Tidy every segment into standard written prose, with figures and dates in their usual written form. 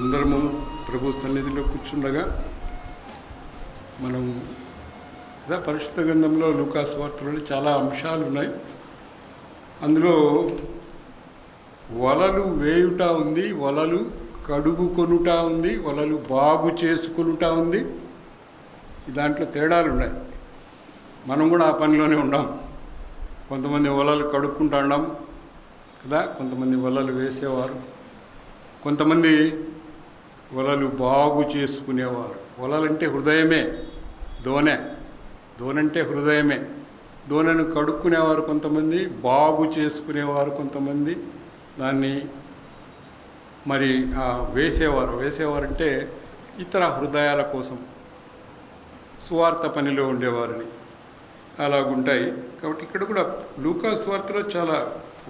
అందరము ప్రభు సన్నిధిలో కూర్చుండగా మనం పరిశుద్ధ గ్రంథంలో లూకా సువార్తలో చాలా అంశాలు ఉన్నాయి. అందులో వలలు వేయుట ఉంది, వలలు కడుగుకొనుట ఉంది, వలలు బాగు చేసుకొనుట ఉంది. దాంట్లో తేడాలు ఉన్నాయి. మనం కూడా ఆ పనిలోనే ఉన్నాం. కొంతమంది వలలు కడుక్కుంటూ ఉన్నాం కదా, కొంతమంది వలలు వేసేవారు, కొంతమంది వలలు బాగు చేసుకునేవారు. వలలంటే హృదయమే, దోనంటే హృదయమే. దోనను కడుక్కునేవారు కొంతమంది, బాగు చేసుకునేవారు కొంతమంది, దాన్ని మరి వేసేవారంటే ఇతర హృదయాల కోసం, సువార్త పనిలో ఉండేవారిని అలాగుంటాయి. కాబట్టి ఇక్కడ కూడా లూకా సువార్తలో చాలా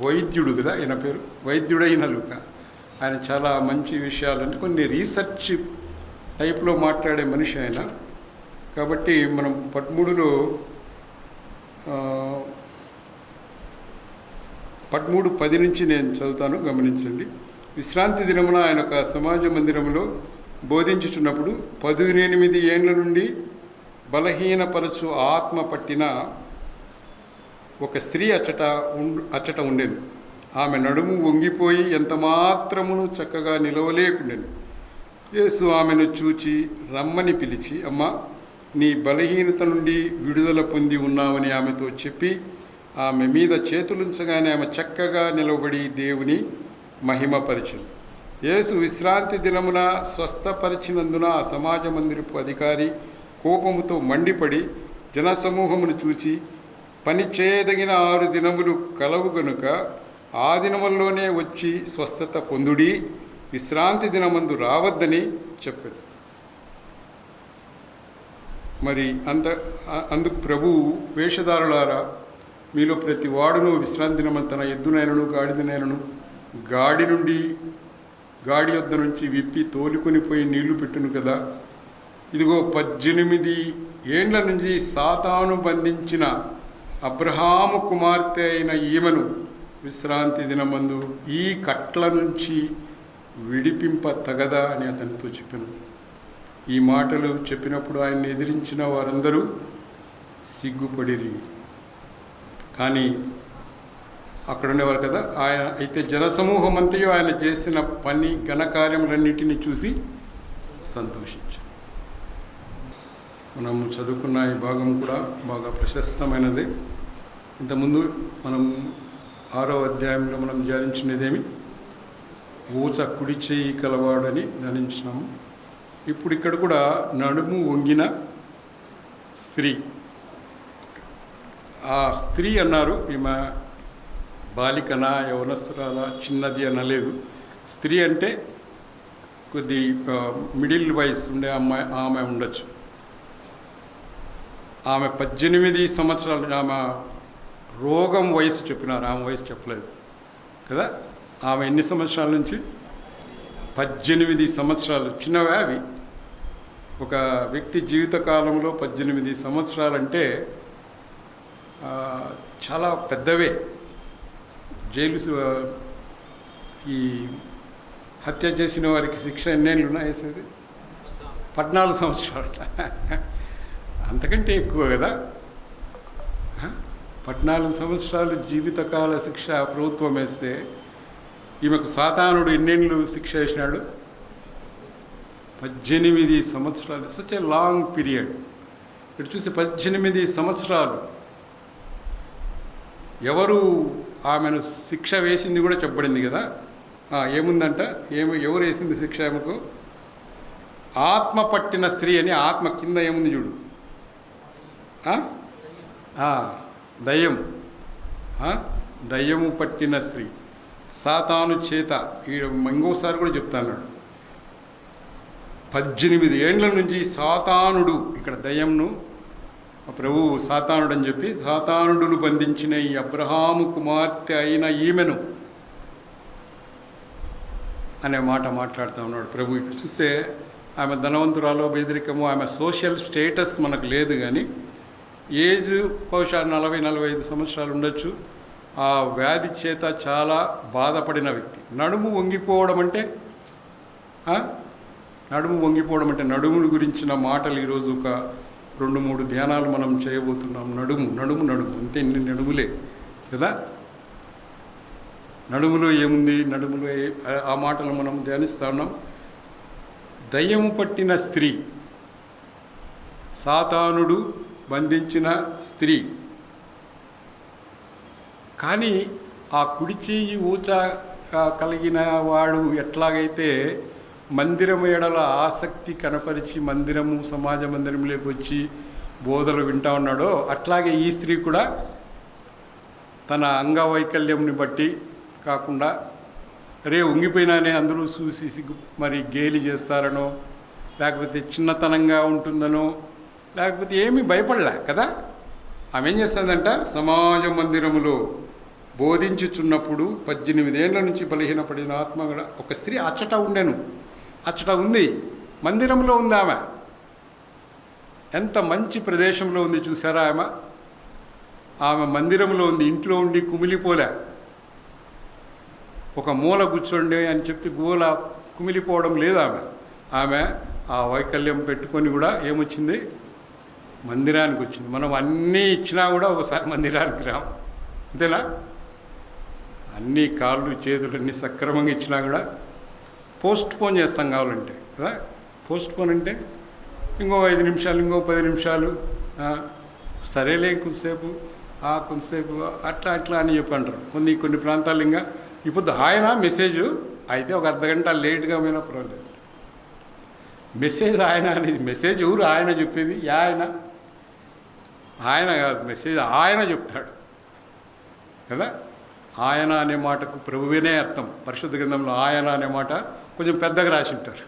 వైద్యుడు కదా, ఆయన పేరు వైద్యుడైన లూకా. ఆయన చాలా మంచి విషయాలు, అంటే కొన్ని రీసెర్చ్ టైప్లో మాట్లాడే మనిషి ఆయన. కాబట్టి మనం 13:10 నుంచి నేను చదువుతాను, గమనించండి. విశ్రాంతి దినమున ఆయన ఒక సమాజ మందిరంలో బోధించుచున్నప్పుడు 18 ఏండ్ల నుండి బలహీనపరచు ఆత్మ పట్టిన ఒక స్త్రీ అచ్చట ఉండేది. ఆమె నడుము వంగిపోయి ఎంత మాత్రమును చక్కగా నిలవలేకుండెను. యేసు ఆమెను చూచి రమ్మని పిలిచి, అమ్మా, నీ బలహీనత నుండి విడుదల పొంది ఉన్నావని ఆమెతో చెప్పి ఆమె మీద చేతులుంచగానే ఆమె చక్కగా నిలబడి దేవుని మహిమపరిచెను. యేసు విశ్రాంతి దినమున స్వస్థపరిచినందున ఆ సమాజ మందిరపు అధికారి కోపముతో మండిపడి జనసమూహమును చూసి, పని చేయదగిన 6 దినములు కలవు గనుక ఆ దినముల్లోనే వచ్చి స్వస్థత పొందుడి, విశ్రాంతి దినమందు రావద్దని చెప్పారు. మరి అందుకు ప్రభువు, వేషధారులారా, మీలో ప్రతి వాడును విశ్రాంతి దినమందు తన ఎద్దునైనను గాడిదనైనను గాడి యొద్ద నుంచి విప్పి తోలుకొని పోయి నీళ్లు పెట్టును కదా. ఇదిగో 18 ఏండ్ల నుంచి సాతాను బంధించిన అబ్రహాము కుమార్తె అయిన ఈమెను విశ్రాంతి దినమందు ఈ కట్ల నుంచి విడిపింప తగదా అని అతనితో చెప్పాను. ఈ మాటలు చెప్పినప్పుడు ఆయన్ని ఎదిరించిన వారందరూ సిగ్గుపడిరి. కానీ అక్కడ ఉండేవారు కదా, ఆయన అయితే జనసమూహం అంతయో ఆయన చేసిన పని ఘనకార్యములన్నిటినీ చూసి సంతోషించారు. మనం చదువుకున్న ఈ భాగం కూడా బాగా ప్రశస్తమైనది. ఇంతకుముందు మనం 6వ అధ్యాయంలో మనం ధ్యానించినదేమి, ఊచ కుడి చేయి కలవాడని ధ్యానించినాము. ఇప్పుడు ఇక్కడ కూడా నడుము వంగిన స్త్రీ. ఆ స్త్రీ అన్నారు, ఈమె బాలికన, యవనస్తురాల, చిన్నది అనలేదు. స్త్రీ అంటే కొద్ది మిడిల్ వయసు ఉండే ఆమె ఉండొచ్చు. ఆమె 18 సంవత్సరాలు, ఆమె రోగం వయసు చెప్పినారు, ఆమె వయసు చెప్పలేదు కదా. ఆమె ఎన్ని సంవత్సరాల నుంచి? 18 సంవత్సరాలు. చిన్నవే అవి. ఒక వ్యక్తి జీవితకాలంలో 18 సంవత్సరాలంటే చాలా పెద్దవే. జైలు ఈ హత్య చేసిన వారికి శిక్ష ఎన్నేళ్ళు ఉన్నాయి వేసేది? 14 సంవత్సరాలు. అంతకంటే ఎక్కువ కదా. 14 సంవత్సరాలు జీవితకాల శిక్ష ప్రభుత్వం వేస్తే, ఈమెకు సాతానుడు ఎన్నేళ్ళు శిక్ష వేసినాడు? 18 సంవత్సరాలు. Such a long period. ఇక్కడ చూసి 18 సంవత్సరాలు. ఎవరు ఆమెను శిక్ష వేసింది కూడా చెప్పబడింది కదా. ఏముందంట, ఎవరు వేసింది శిక్ష ఆమెకు? ఆత్మ పట్టిన స్త్రీ అని. ఆత్మ కింద ఏముంది చూడు, దయ్యము పట్టిన స్త్రీ, సాతాను చేత. ఇంకోసారి కూడా చెప్తాను, 18 ఏండ్ల నుంచి సాతానుడు, ఇక్కడ దయ్యంను ప్రభువు సాతానుడు అని చెప్పి, సాతానుడును బంధించిన ఈ అబ్రహాము కుమార్తె అయిన ఈమెను అనే మాట మాట్లాడుతూ ఉన్నాడు ప్రభు. ఇక్కడ చూస్తే ఆమె ధనవంతురాలో పేదరికము, ఆమె సోషల్ స్టేటస్ మనకు లేదు, కానీ ఏజ్ బహుశా 40-45 సంవత్సరాలు ఉండొచ్చు. ఆ వ్యాధి చేత చాలా బాధపడిన వ్యక్తి. నడుము వంగిపోవడం అంటే నడుము వంగిపోవడం అంటే నడుముని గురించిన మాటలు ఈరోజు ఒక 2-3 ధ్యానాలు మనం చేయబోతున్నాం. నడుము నడుము నడుము అంతే, ఇన్ని నడుములే కదా. నడుములో ఏముంది, నడుములో ఆ మాటలు మనం ధ్యానిస్తా ఉన్నాం. దయ్యము పట్టిన స్త్రీ, సాతానుడు బంధించిన స్త్రీ. కానీ ఆ కుడి చేయి ఊచ కలిగిన వాడు ఎట్లాగైతే మందిరం ఎడల ఆసక్తి కనపరిచి సమాజ మందిరంలోకి వచ్చి బోధలు వింటా ఉన్నాడో, అట్లాగే ఈ స్త్రీ కూడా తన అంగవైకల్యంని బట్టి కాకుండా రే ఉంగిపోయినానే అందరూ చూసి మరి గేలి చేస్తారనో, లేకపోతే చిన్నతనంగా ఉంటుందనో, లేకపోతే ఏమీ భయపడలే కదా. ఆమె ఏం చేస్తుందంట, సమాజ మందిరములో బోధించుచున్నప్పుడు 18 ఏళ్ల నుంచి బలహీనపడిన ఆత్మ ఒక స్త్రీ అచ్చట ఉండెను. అచ్చట ఉంది, మందిరంలో ఉంది. ఆమె ఎంత మంచి ప్రదేశంలో ఉంది చూసారా. ఆమె మందిరంలో ఉంది, ఇంట్లో ఉండి కుమిలిపోలే. ఒక మూల కూర్చోండి అని చెప్పి కుమిలిపోవడం లేదు. ఆమె ఆ వైకల్యం పెట్టుకొని కూడా ఏమొచ్చింది, మందిరానికి వచ్చింది. మనం అన్నీ ఇచ్చినా కూడా ఒకసారి మందిరానికి రాం, అంతేనా. అన్ని కాళ్ళు చేతులన్నీ సక్రమంగా ఇచ్చినా కూడా పోస్ట్ పోన్ చేస్తాం కావాలంటే కదా. పోస్ట్ పోన్ అంటే ఇంకో 5 నిమిషాలు, ఇంకో 10 నిమిషాలు, సరేలే కొంతసేపు కొంతసేపు అట్లా అని చెప్పి అంటారు. కొన్ని ప్రాంతాలు ఇంకా ఇప్పుడు ఆయన మెసేజ్ అయితే ఒక అర్ధగంట లేట్గా పోయినా పర్వాలేదు. మెసేజ్ ఆయన అనేది, మెసేజ్ ఎవరు ఆయన చెప్పేది, ఆయన కాదు, మెసేజ్ ఆయన చెప్తాడు కదా. ఆయన అనే మాటకు ప్రభువేనే అర్థం. పరిశుద్ధ గ్రంథంలో ఆయన అనే మాట కొంచెం పెద్దగా రాసి ఉంటారు.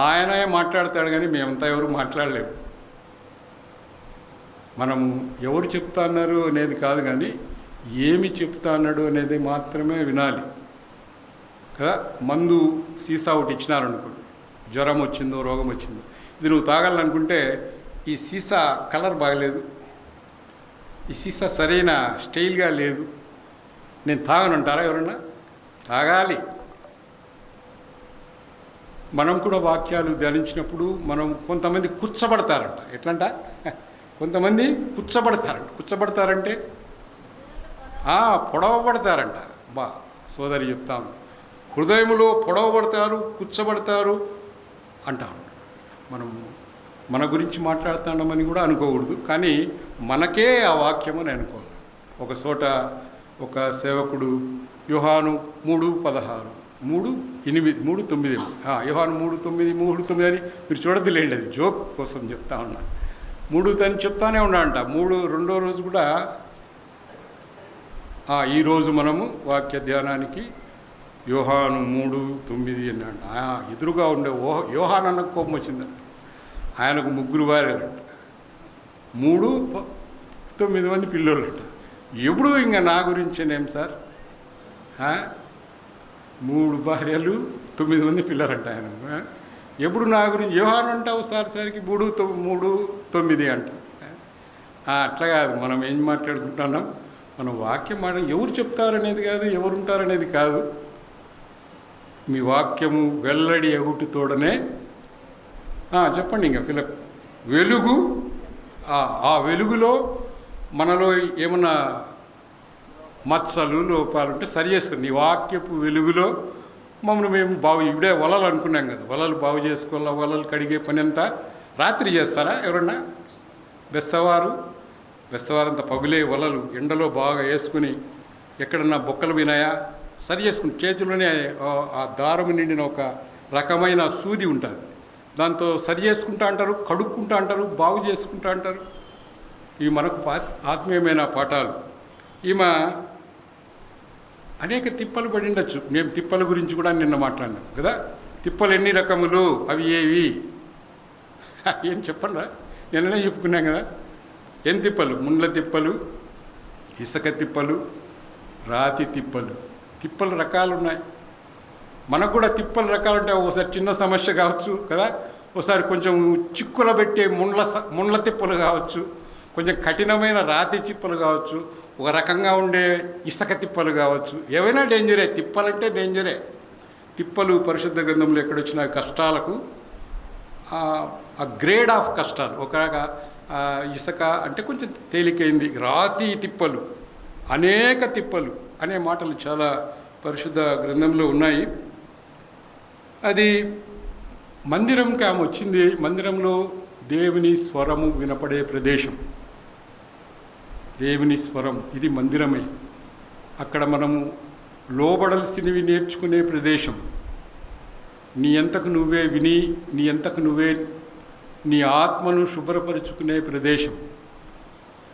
ఆయనే మాట్లాడతాడు, కానీ మేమంతా ఎవరు మాట్లాడలేము. మనము ఎవరు చెప్తా అన్నారు అనేది కాదు, కానీ ఏమి చెప్తా అన్నాడు అనేది మాత్రమే వినాలి కదా. మందు సీసా ఒకటి ఇచ్చినారనుకోండి, జ్వరం వచ్చిందో రోగం వచ్చిందో, ఇది నువ్వు తాగాలనుకుంటే ఈ సీసా కలర్ బాగలేదు, ఈ సీసా సరైన స్టైల్గా లేదు, నేను తాగనంటారా ఎవరన్నా? తాగాలి. మనం కూడా వాక్యాలు ధ్యానించినప్పుడు కొంతమంది కూర్చబడతారంట. ఎట్లంట, కొంతమంది కూర్చబడతారంటే పొడవబడతారంట. సోదరి చెప్తాం, హృదయంలో పొడవబడతారు, కూర్చబడతారు అంటాం. మన గురించి మాట్లాడుతున్నామని కూడా అనుకోకూడదు, కానీ మనకే ఆ వాక్యం అని అనుకోవాలి. ఒక చోట ఒక సేవకుడు యోహాను 3:16, 3:8, యోహాను 3:9 అని మీరు చూడద్దులేండి, అది జోక్ కోసం చెప్తా ఉన్నా. 3 అని చెప్తానే ఉన్నాడంట. 2వ రోజు కూడా ఈరోజు మనము వాక్య ధ్యానానికి యోహాను 3:9 అన్నాడు. ఎదురుగా ఉండే యోహాను అన్న కోపం వచ్చిందంట. ఆయనకు 3 భార్యలంట, 9 మంది పిల్లోళ్ళంట. ఎప్పుడు ఇంకా నా గురించేనేం సార్, 3 భార్యలు 9 మంది పిల్లలంట ఆయన. ఎప్పుడు నా గురించి యోహాను అంటావు సారికి 3:9 అంట. అట్లా కాదు, మనం ఏం మాట్లాడుకుంటున్నాం, మనం వాక్యం ఎవరు చెప్తారనేది కాదు, ఎవరు ఉంటారనేది కాదు. మీ వాక్యము వెల్లడి ఎగుటుతోడనే చెప్పండి. ఇంకా ఫిలప్ వెలుగు, ఆ వెలుగులో మనలో ఏమన్నా మచ్చలు లోపాలు ఉంటే సరి చేసుకుని, నీ వాక్యపు వెలుగులో మమ్మల్ని మేము ఇప్పుడే వలలు అనుకున్నాం కదా, వలలు బాగు చేసుకోవాలా, వలలు కడిగే పని అంతా రాత్రి చేస్తారా ఎవరన్నా? బెస్తవారంతా పగులే వలలు ఎండలో బాగా వేసుకుని ఎక్కడన్నా బొక్కలు పోయినాయా సరి చేసుకుని, చేతిలోనే ఆ దారము నిండిన ఒక రకమైన సూది ఉంటుంది, దాంతో సరి చేసుకుంటా అంటారు, కడుక్కుంటా అంటారు, బాగు చేసుకుంటా అంటారు. ఇవి మనకు ఆత్మీయమైన పాఠాలు. ఈమె అనేక తిప్పలు పడి ఉండొచ్చు. మేము తిప్పల గురించి కూడా నిన్న మాట్లాడినాం కదా. తిప్పలు ఎన్ని రకములు, అవి ఏవి ఏం చెప్పండి, నిన్ననే చెప్పుకున్నాం కదా. ఏం తిప్పలు? ముండ్ల తిప్పలు, ఇసుక తిప్పలు, రాతి తిప్పలు రకాలు ఉన్నాయి. మనకు కూడా తిప్పలు రకాలుంటే ఒకసారి చిన్న సమస్య కావచ్చు కదా, ఒకసారి కొంచెం చిక్కుల పెట్టే ముండ్ల తిప్పలు కావచ్చు, కొంచెం కఠినమైన రాతి తిప్పలు కావచ్చు, ఒక రకంగా ఉండే ఇసుక తిప్పలు కావచ్చు. ఏవైనా డేంజరే, తిప్పలంటే డేంజరే. తిప్పలు పరిశుద్ధ గ్రంథంలో ఎక్కడొచ్చిన కష్టాలకు ఆ గ్రేడ్ ఆఫ్ కష్టాలు, ఒక ఇసుక అంటే కొంచెం తేలికైంది, రాతి తిప్పలు, అనేక తిప్పలు అనే మాటలు చాలా పరిశుద్ధ గ్రంథంలో ఉన్నాయి. అది మందిరంకి ఆమె వచ్చింది. మందిరంలో దేవుని స్వరము వినపడే ప్రదేశం, దేవుని స్వరం, ఇది మందిరమే. అక్కడ మనము లోబడాల్సినవి నేర్చుకునే ప్రదేశం. నీ అంతకు నువ్వే విని, నీ అంతకు నువ్వే నీ ఆత్మను శుభ్రపరుచుకునే ప్రదేశం,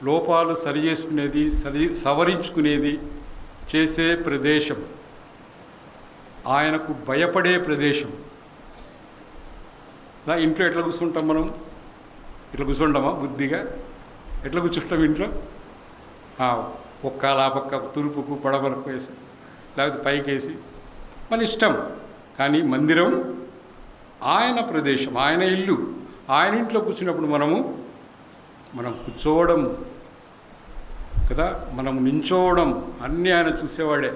లోపాలు సరిచేసుకునేది, సవరించుకునేది చేసే ప్రదేశం, ఆయనకు భయపడే ప్రదేశం. ఇంట్లో ఎట్లా కూర్చుంటాం మనం? ఇట్లా కూర్చుంటామా బుద్ధిగా? ఎట్లా కూర్చుంటాం ఇంట్లో? ఒక్క పక్క తూర్పుకు పడమరకు వేసి, లేకపోతే పైకి వేసి, మన ఇష్టం. కానీ మందిరం ఆయన ప్రదేశం, ఆయన ఇల్లు. ఆయన ఇంట్లో కూర్చున్నప్పుడు మనం కూర్చోవడం కదా, మనం నించోవడం అన్నీ ఆయన చూసేవాడే.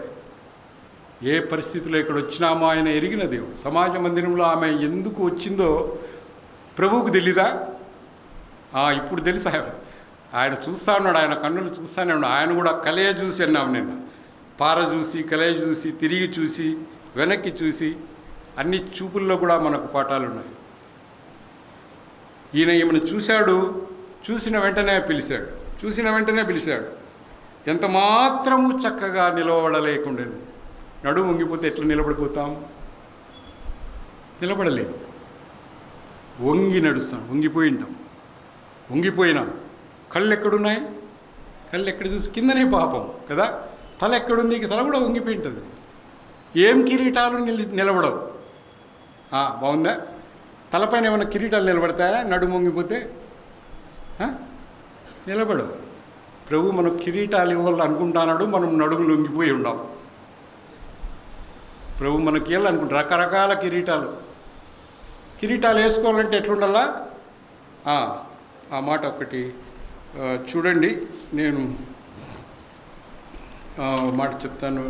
ఏ పరిస్థితిలో ఇక్కడ వచ్చినామో ఆయన ఎరిగిన దేవుడు. సమాజ మందిరంలో ఆమె ఎందుకు వచ్చిందో ప్రభువుకు తెలీదా? ఇప్పుడు తెలుసా? ఆయన చూస్తూ ఉన్నాడు, ఆయన కన్నులు చూస్తూనే ఉన్నాడు. ఆయన కూడా కలయ చూసి అన్నాము నిన్న. పార చూసి, కలయ చూసి, తిరిగి చూసి, వెనక్కి చూసి, అన్ని చూపుల్లో కూడా మనకు పాఠాలు ఉన్నాయి. ఈయన ఈమెను చూశాడు, చూసిన వెంటనే పిలిచాడు. ఎంత మాత్రము చక్కగా నిలబడలేకుండా, నడుము వంగిపోతే ఎట్లా నిలబడిపోతాం? నిలబడలేదు. వంగి నడుస్తాం, వంగిపోయినాం. కళ్ళు ఎక్కడున్నాయి? కళ్ళు ఎక్కడ చూసి కిందనే పాపం కదా. తల ఎక్కడుంది? తల కూడా వంగిపోయి ఉంటుంది. ఏం కిరీటాలు నిలబడవు. బాగుందా? తలపైన ఏమైనా కిరీటాలు నిలబడతాయా? నడుము వంగిపోతే నిలబడవు. ప్రభు మనకు కిరీటాలు ఇవ్వాలి అనుకుంటున్నాడు, మనం నడుములు వంగిపోయి ఉండాం. ప్రభు మనకి ఇవ్వాలనుకుంటారు రకరకాల కిరీటాలు వేసుకోవాలంటే ఎట్లుండాలా? ఆ మాట ఒకటి చూడండి. నేను మాట చెప్తాను.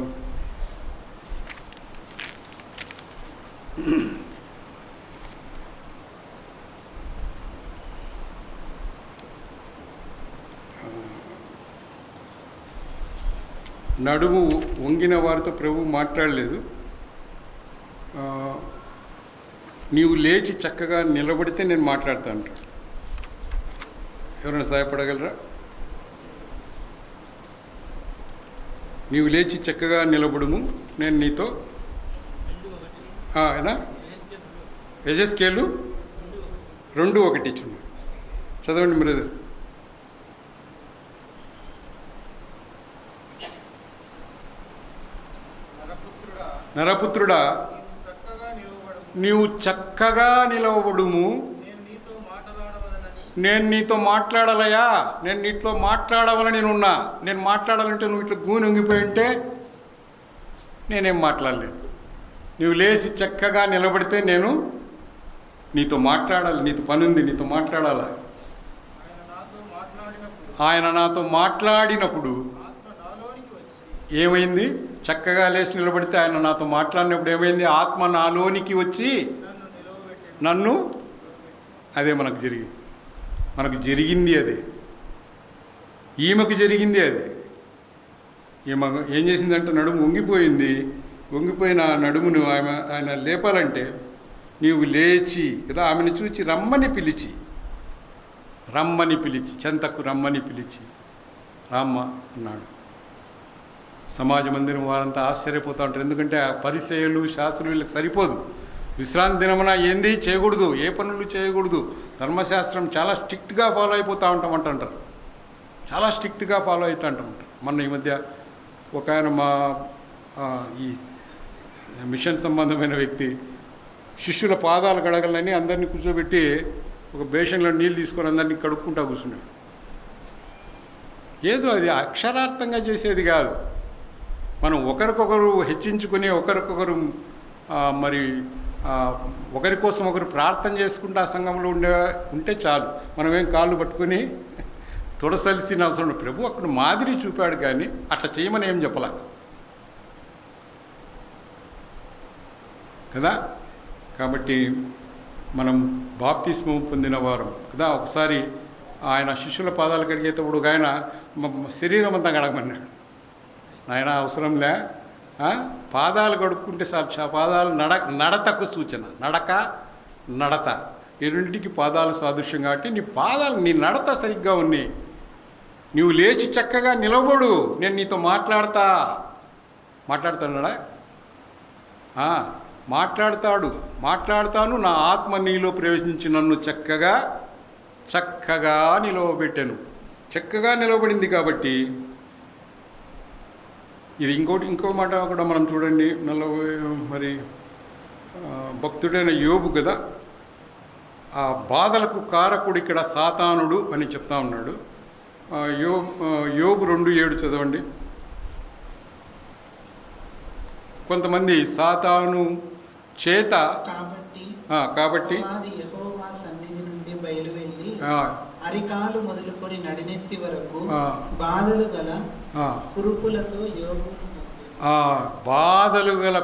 నడుము వంగిన వారితో ప్రభు మాట్లాడలేదు. నీవు లేచి చక్కగా నిలబడితే నేను మాట్లాడతాను. ఎవరైనా సహాయపడగలరా? నీవు లేచి చక్కగా నిలబడుము, నేను నీతో. ఏనా? యెహెజ్కేలు 2:1 ఇచ్చున్నా. చదవండి బ్రదర్. నరపుత్రుడా, నీవు చక్కగా నిలవబడుము, నేను నీతో మాట్లాడాలయా, నేను నీతో మాట్లాడవాలని నేనున్నా. నేను మాట్లాడాలంటే నువ్వు ఇట్లా గూని వంగిపోయి ఉంటే నేనేం మాట్లాడలేను. నువ్వు లేచి చక్కగా నిలబడితే నేను నీతో మాట్లాడాలి. నీతో పని ఉంది, నీతో మాట్లాడాలి. ఆయన నాతో మాట్లాడినప్పుడు ఏమైంది? చక్కగా లేచి నిలబడితే ఆయన నాతో మాట్లాడినప్పుడు ఏమైంది? ఆత్మ నాలోనికి వచ్చి నన్ను, అదే మనకు జరిగింది అదే. ఈమెకు జరిగింది అదే. ఈమె ఏం చేసిందంటే నడుము వంగిపోయిన నడుమును ఆయన లేపాలంటే నీవు లేచి కదా, ఆమెను చూచి రమ్మని పిలిచి, చెంతకు రమ్మని పిలిచి రామ్మ అన్నాడు. సమాజ మందిరం వారంతా ఆశ్చర్యపోతూ ఉంటారు. ఎందుకంటే ఆ పరిచయులు, శాస్త్రులు వీళ్ళకి సరిపోదు. విశ్రాంతి దినమున ఏంది చేయకూడదు, ఏ పనులు చేయకూడదు, ధర్మశాస్త్రం చాలా స్ట్రిక్ట్గా ఫాలో అయిపోతూ ఉంటామంటారు. చాలా స్ట్రిక్ట్గా ఫాలో అవుతూ ఉంటారు. మొన్న ఈ మధ్య ఒక ఆయన మా ఈ మిషన్ సంబంధమైన వ్యక్తి శిష్యుల పాదాలు కడగలని అందరినీ కూర్చోబెట్టి ఒక బేషన్లో నీళ్ళు తీసుకొని అందరినీ కడుక్కుంటా కూర్చున్నాడు. ఏదో అది అక్షరార్థంగా చేసేది కాదు. మనం ఒకరికొకరు హెచ్చించుకొని ఒకరికొకరు మరి ఒకరి కోసం ఒకరు ప్రార్థన చేసుకుంటూ ఆ సంఘంలో ఉంటే చాలు. మనమేం కాళ్ళు పట్టుకొని తొడసలిసిన అవసరం. ప్రభు అక్కడ మాదిరి చూపాడు, కానీ అట్లా చేయమని ఏం చెప్పలే. కదా. కాబట్టి మనం బాప్తిస్మం పొందిన వారం కదా. ఒకసారి ఆయన శిష్యుల పాదాలు కడిగేటప్పుడు ఒక ఆయన శరీరం అంతా కడగమన్నాడు. ఆయన అవసరంలే, పాదాలు కడుక్కుంటే చాలు. పాదాలు నడతకు సూచన. నడత ఈ రెండింటికి పాదాలు సాదృశ్యం. కాబట్టి నీ పాదాలు, నీ నడత సరిగ్గా ఉన్నాయి. నీవు లేచి చక్కగా నిలబడు, నేను నీతో మాట్లాడుతున్నాడా? మాట్లాడతాను. నా ఆత్మ నీలో ప్రవేశించి నన్ను చక్కగా నిలవబెట్టాను. చక్కగా నిలవబడింది. కాబట్టి ఇది ఇంకో మాట కూడా మనం చూడండి. మరి భక్తుడైన యోబు కదా, ఆ బాధలకు కారకుడు ఇక్కడ సాతానుడు అని చెప్తా ఉన్నాడు. యోబు 2:7 చదవండి. కొంతమంది సాతాను చేత కాబట్టి యెహోవా సన్నిధి నుండి బయలువెళ్ళి అరికాలు మొదలుకొని నడినెత్తి వరకు బాధలు గల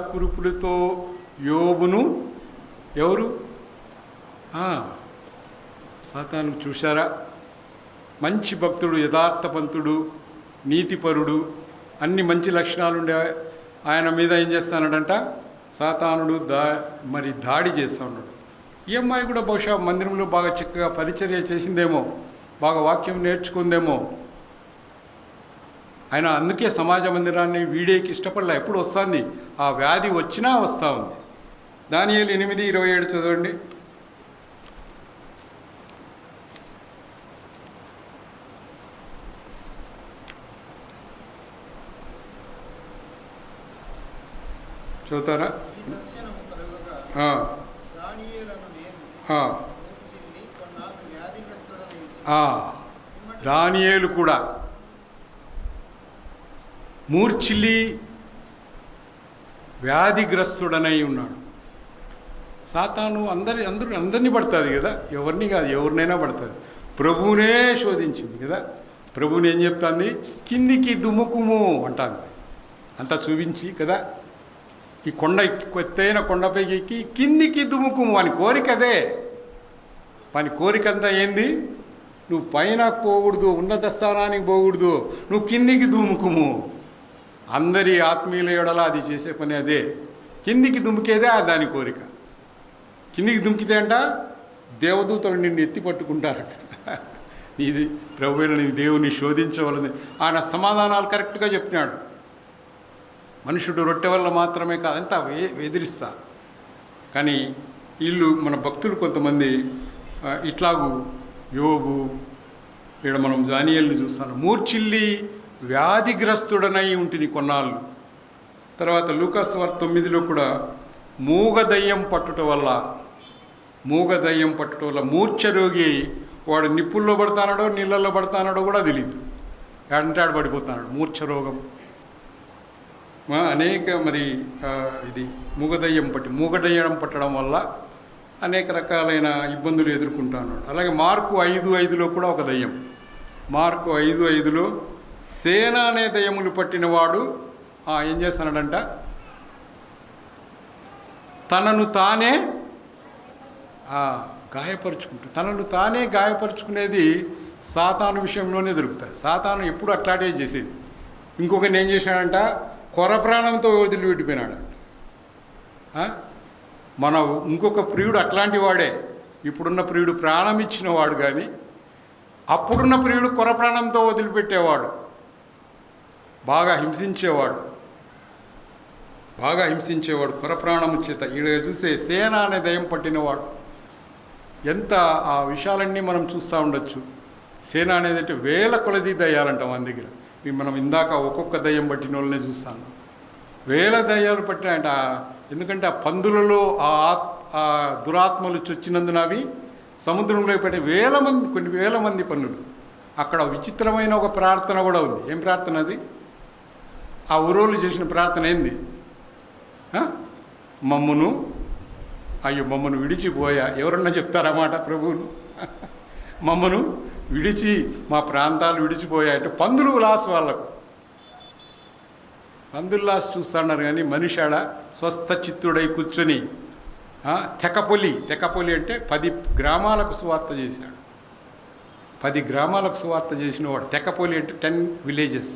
కురుపులతో యోబును ఎవరు? సాతాను. చూశారా? మంచి భక్తుడు, యథార్థపంతుడు, నీతిపరుడు, అన్ని మంచి లక్షణాలు ఉండే ఆయన మీద ఏం చేస్తానంట? సాతానుడు దాడి చేస్తూ ఉన్నాడు. ఈ అమ్మాయి కూడా బహుశా మందిరంలో బాగా చక్కగా పరిచర్య చేసిందేమో, బాగా వాక్యం నేర్చుకుందేమో. ఆయన అందుకే సమాజ మందిరాన్ని వీడేకి ఇష్టపడలే. ఎప్పుడు వస్తుంది? ఆ వ్యాధి వచ్చినా వస్తూ ఉంది. దానియేలు 8:27 చదవండి. చదువుతారా? దానియేలు కూడా మూర్ఛిల్లి వ్యాధిగ్రస్తుడనై ఉన్నాడు. సాతాను అందరినీ పడుతుంది కదా, ఎవరిని కాదు, ఎవరినైనా పడుతుంది. ప్రభువునే శోధించింది కదా. ప్రభువుని ఏం చెప్తుంది? కిందికి దుముకుము అంటుంది. అంతా చూపించి కదా, ఈ ఎత్తైన కొండపైకి ఎక్కి కిందికి దుముకుము. వాని కోరిక అదే. వాని కోరిక అంతా ఏంది? నువ్వు పైన పోకూడదు, ఉన్నత స్థానానికి పోకూడదు, నువ్వు కిందికి దుముకుము. అందరి ఆత్మీయుల ఎడల అది చేసే పని అదే. కిందికి దుమికేదే దాని కోరిక. కిందికి దుమికితే అంట దేవదూతలు నిన్ను ఎత్తి పట్టుకుంటారట. ఇది ప్రభువైన నీ దేవుని శోధించవలది. ఆయన సమాధానాలు కరెక్ట్గా చెప్పినాడు. మనుషుడు రొట్టె వల్ల మాత్రమే కాదు, అంతా ఎదిరిస్తా. కానీ వీళ్ళు మన భక్తులు కొంతమంది ఇట్లాగూ యోబు, ఇక్కడ మనం దానియేలుని చూస్తాను, మూర్ఛిల్లి వ్యాధిగ్రస్తుడనై ఉంటుంది కొన్నాళ్ళు. తర్వాత లూకాసు వార్త 9లో కూడా మూగదయ్యం పట్టుట వల్ల మూర్ఛ రోగి, వాడు నిప్పుల్లో పడతానాడో నీళ్ళల్లో పడతానాడో కూడా తెలియదు, ఏడంటాడు పడిపోతున్నాడు. మూర్ఛ రోగం అనేక ఇది మూగదయ్యం పట్టడం వల్ల అనేక రకాలైన ఇబ్బందులు ఎదుర్కొంటా ఉన్నాడు. అలాగే మార్కు 5:5లో కూడా ఒక దయ్యం. మార్కు 5:5లో సేన అనే దయ్యములు పట్టినవాడు ఏం చేస్తున్నాడంట? తనను తానే గాయపరుచుకునేది సాతాను విషయంలోనే దొరుకుతుంది. సాతాను ఎప్పుడు అట్లాంటివి చేసేది. ఇంకొకరిని ఏం చేశాడంట? కొర ప్రాణంతో వదిలిపెట్టిపోయినాడు. మన ఇంకొక ప్రియుడు అట్లాంటి వాడే. ఇప్పుడున్న ప్రియుడు ప్రాణం ఇచ్చిన వాడు, కానీ అప్పుడున్న ప్రియుడు కొర ప్రాణంతో వదిలిపెట్టేవాడు, బాగా హింసించేవాడు కొర ప్రాణము చేత. ఈడ చూస్తే సేన అనే దయ్యం పట్టినవాడు. ఎంత ఆ విషయాలన్నీ మనం చూస్తూ ఉండొచ్చు. సేన అనేది అంటే వేల కొలది దయ్యాలంట మన దగ్గర. మనం ఇందాక ఒక్కొక్క దయ్యం పట్టిన వాళ్ళనే చూస్తాను. వేల దయ్యాలు పట్టినాయంట. ఎందుకంటే ఆ పందులలో ఆ దురాత్మలు చొచ్చినందున అవి సముద్రంలో పట్టే కొన్ని వేల మంది పన్నులు. అక్కడ విచిత్రమైన ఒక ప్రార్థన కూడా ఉంది. ఏం ప్రార్థన అది? ఆ ఊరోళ్ళు చేసిన ప్రార్థన ఏంది? మమ్మను విడిచిపోయా. ఎవరన్నా చెప్తారన్నమాట ప్రభువును? మమ్మను విడిచి మా ప్రాంతాలు విడిచిపోయా అంటే పందులు లాస్ వాళ్ళకు. పందుల్లాస్ చూస్తున్నారు కానీ మనిషి ఆడ స్వస్థ చిత్తుడై కూర్చొని తెకపొలి అంటే 10 గ్రామాలకు సువార్త చేశాడు. 10 గ్రామాలకు సువార్త చేసిన వాడు. తెకపొలి అంటే 10 విలేజెస్.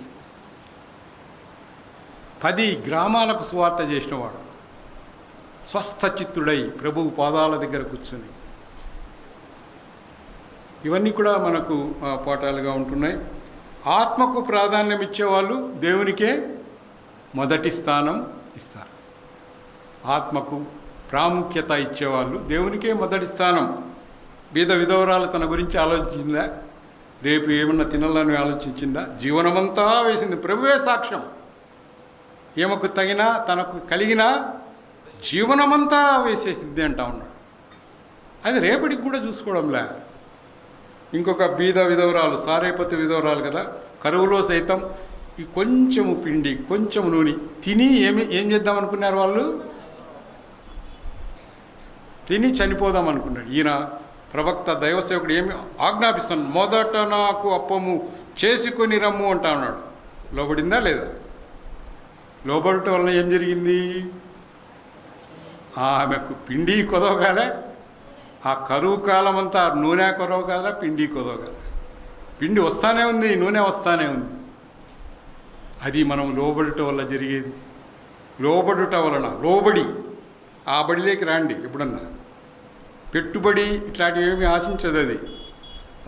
10 గ్రామాలకు సువార్త చేసినవాడు స్వస్థ చిత్తుడై ప్రభువు పాదాల దగ్గర కూర్చొని. ఇవన్నీ కూడా మనకు పాఠాలుగా ఉంటున్నాయి. ఆత్మకు ప్రాధాన్యం ఇచ్చేవాళ్ళు దేవునికే మొదటి స్థానం ఇస్తారు. ఆత్మకు ప్రాముఖ్యత ఇచ్చేవాళ్ళు దేవునికే మొదటి స్థానం. బీద విధవరాలు తన గురించి ఆలోచించిందా? రేపు ఏమన్నా తినాలని ఆలోచించిందా? జీవనమంతా వేసింది. ప్రభువే సాక్ష్యం. ఈమెకు తగిన తనకు కలిగిన జీవనమంతా వేసేసింది అంటా ఉన్నాడు. అది రేపటికి కూడా చూసుకోవడంలే. ఇంకొక బీద విధవరాలు, సారేపతి విధవరాలు కదా, కరువులో సైతం ఈ కొంచెము పిండి కొంచెం నూనె తిని ఏం చేద్దాం అనుకున్నారు వాళ్ళు? తిని చనిపోదాం అనుకున్నాడు. ఈయన ప్రవక్త దైవసేవకుడు ఏమి ఆజ్ఞాపిస్తాను, మొదట నాకు అప్పము చేసుకొని రమ్ము అంటా ఉన్నాడు. లోబడిందా లేదా? లోబడటం వలన ఏం జరిగింది? ఆమెకు పిండి కొదవగాలే, ఆ కరువు కాలం అంతా నూనె కొరవగాల, పిండి కొదవగాల. పిండి వస్తానే ఉంది, నూనె వస్తానే ఉంది. అది మనం లోబడటం వల్ల జరిగేది. లోబడుట వలన, లోబడి ఆ బడిలోకి రాండి. ఎప్పుడన్నా పెట్టుబడి ఇట్లాంటివి ఏమీ ఆశించదు. అది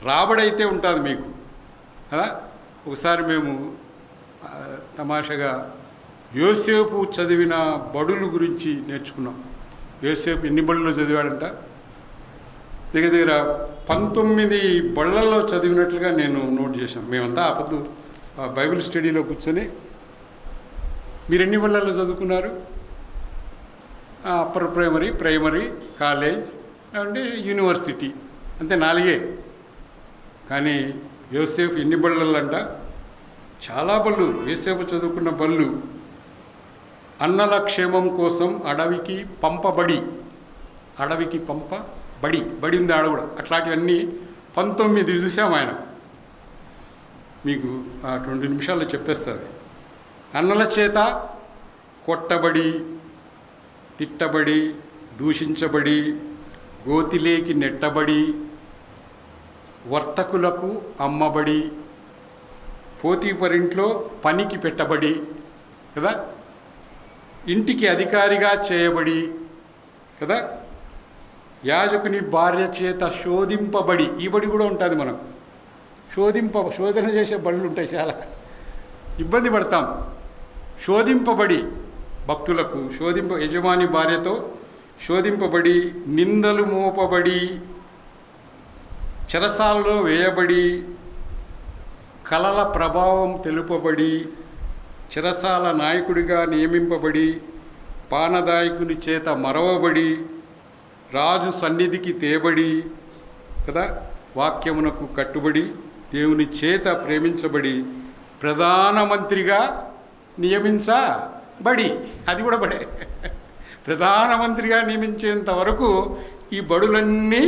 రాబడి అయితే ఉంటుంది మీకు కదా. ఒకసారి మేము తమాషగా యోసేపు చదివిన బడుల గురించి నేర్చుకున్నాం. యోసేపు ఎన్ని బడుల్లో చదివాడంట? దగ్గర 19 బళ్ళల్లో చదివినట్లుగా నేను నోట్ చేశాను. మేమంతా ఆపద్దు బైబిల్ స్టడీలో కూర్చొని, మీరు ఎన్ని బళ్ళల్లో చదువుకున్నారు? అప్పర్ ప్రైమరీ, కాలేజ్ అంటే యూనివర్సిటీ, అంతే 4. కానీ యోసేపు ఎన్ని బళ్ళల్లో అంట? చాలా బళ్ళు. యోసేపు చదువుకున్న బళ్ళు అన్నల క్షేమం కోసం అడవికి పంపబడి బడి ఉంది ఆడ కూడా. అట్లాంటివన్నీ 19 చూసాం ఆయన. మీకు 20 నిమిషాల్లో చెప్పేస్తారు. అన్నల చేత కొట్టబడి, తిట్టబడి, దూషించబడి, గోతిలేకి నెట్టబడి, వర్తకులకు అమ్మబడి, పోతీఫరింట్లో పనికి పెట్టబడి కదా, ఇంటికి అధికారిగా చేయబడి కదా, యాజకుని భార్య చేత శోధింపబడి. ఈ బడి కూడా ఉంటుంది. మనం శోధన చేసే బడులు ఉంటాయి, చాలా ఇబ్బంది పడతాం. శోధింపబడి, భక్తులకు యజమాని భార్యతో శోధింపబడి, నిందలు మోపబడి, చెరసాలలో వేయబడి, కలల ప్రభావం తెలుపబడి, చెరసాల నాయకుడిగా నియమింపబడి, పానదాయకుని చేత మరవబడి, రాజు సన్నిధికి తేబడి కదా, వాక్యమునకు కట్టుబడి, దేవుని చేత ప్రేమించబడి, ప్రధానమంత్రిగా నియమించబడి, అది కూడా బడే, ప్రధానమంత్రిగా నియమించేంత వరకు ఈ బడులన్నీ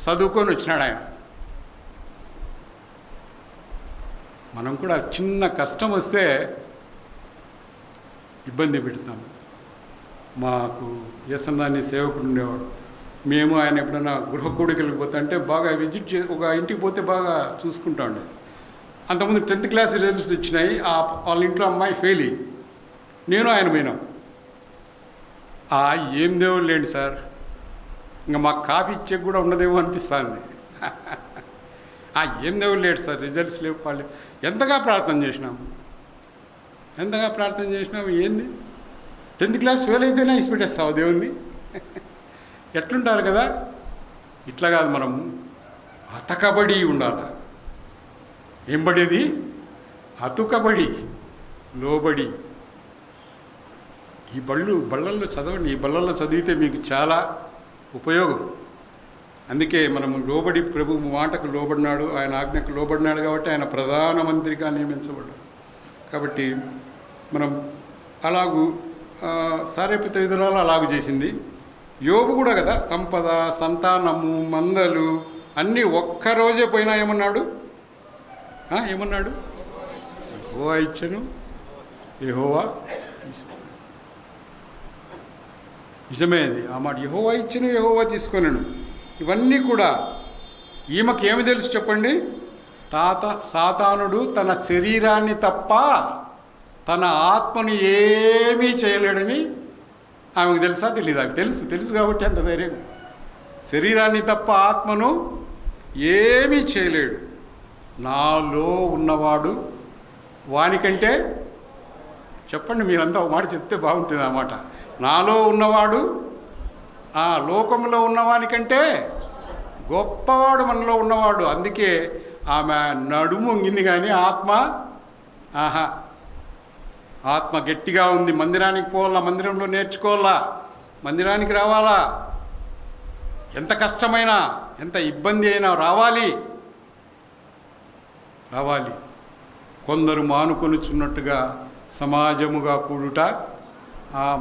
చదువుకొని వచ్చినాడు ఆయన. మనం కూడా చిన్న కష్టం వస్తే ఇబ్బంది పెడతాం. మాకు ఏసన్నాన్ని సేవకుడు ఉండేవాడు. మేము ఆయన ఎప్పుడైనా గృహ కూడికలకు పోతే అంటే బాగా ఒక ఇంటికి పోతే బాగా చూసుకుంటా ఉండేది. అంతకుముందు 10th క్లాస్ రిజల్ట్స్ వచ్చినాయి. వాళ్ళ ఇంట్లో అమ్మాయి ఫెయిల్ అయ్యి నేను ఆయన పోయినాం. ఏం దేవుడు లేండి సార్, ఇంకా మాకు కాఫీ ఇచ్చే కూడా ఉండదేమో అనిపిస్తుంది. ఏం దేవుడు లేడు సార్, రిజల్ట్స్ లేవు, వాళ్ళు ఎంతగా ప్రార్థన చేసినాము. ఏంది 10th క్లాస్ ఫెయిల్ అయితేనే ఇసిపెట్టేస్తావు దేవుణ్ణి? ఎట్లుంటారు కదా. ఇట్లా కాదు, మనం అతకబడి ఉండాలి. ఏం పడేది? అతుకబడి, లోబడి. ఈ బళ్ళల్లో చదవండి. ఈ బళ్ళల్లో చదివితే మీకు చాలా ఉపయోగం. అందుకే మనము లోబడి, ప్రభు మాటకు లోబడినాడు, ఆయన ఆజ్ఞకు లోబడినాడు కాబట్టి ఆయన ప్రధానమంత్రిగా నియమించబడ్డాడు. కాబట్టి మనం అలాగూ సారేపతి విధురాలు అలాగూ చేసింది. యోబు కూడా కదా, సంపద, సంతానము, మందలు అన్నీ ఒక్కరోజే పోయినా ఏమన్నాడు? ఓ ఇచ్చను యెహోవా నిజమే అది ఆ మాట. యెహోవా ఇచ్చిన యెహోవా తీసుకొనెను. ఇవన్నీ కూడా ఈమెకి ఏమి తెలుసు చెప్పండి? సాతానుడు తన శరీరాన్ని తప్ప తన ఆత్మను ఏమీ చేయలేడని ఆమెకు తెలుసా? తెలీదు. ఆమెకు తెలుసు కాబట్టి అంత ధైర్యం. శరీరాన్ని తప్ప ఆత్మను ఏమీ చేయలేడు. నాలో ఉన్నవాడు వానికంటే, చెప్పండి మీరంతా ఒక మాట చెప్తే బాగుంటుంది ఆ మాట. నాలో ఉన్నవాడు ఆ లోకంలో ఉన్నవానికంటే గొప్పవాడు మనలో ఉన్నవాడు. అందుకే ఆమె నడుము వంగింది కానీ ఆత్మ గట్టిగా ఉంది. మందిరానికి పోవాలా, మందిరంలో నేర్చుకోవాలా, మందిరానికి రావాలా, ఎంత కష్టమైనా ఎంత ఇబ్బంది అయినా రావాలి. కొందరు మానుకొనుచున్నట్టుగా సమాజముగా కూడుట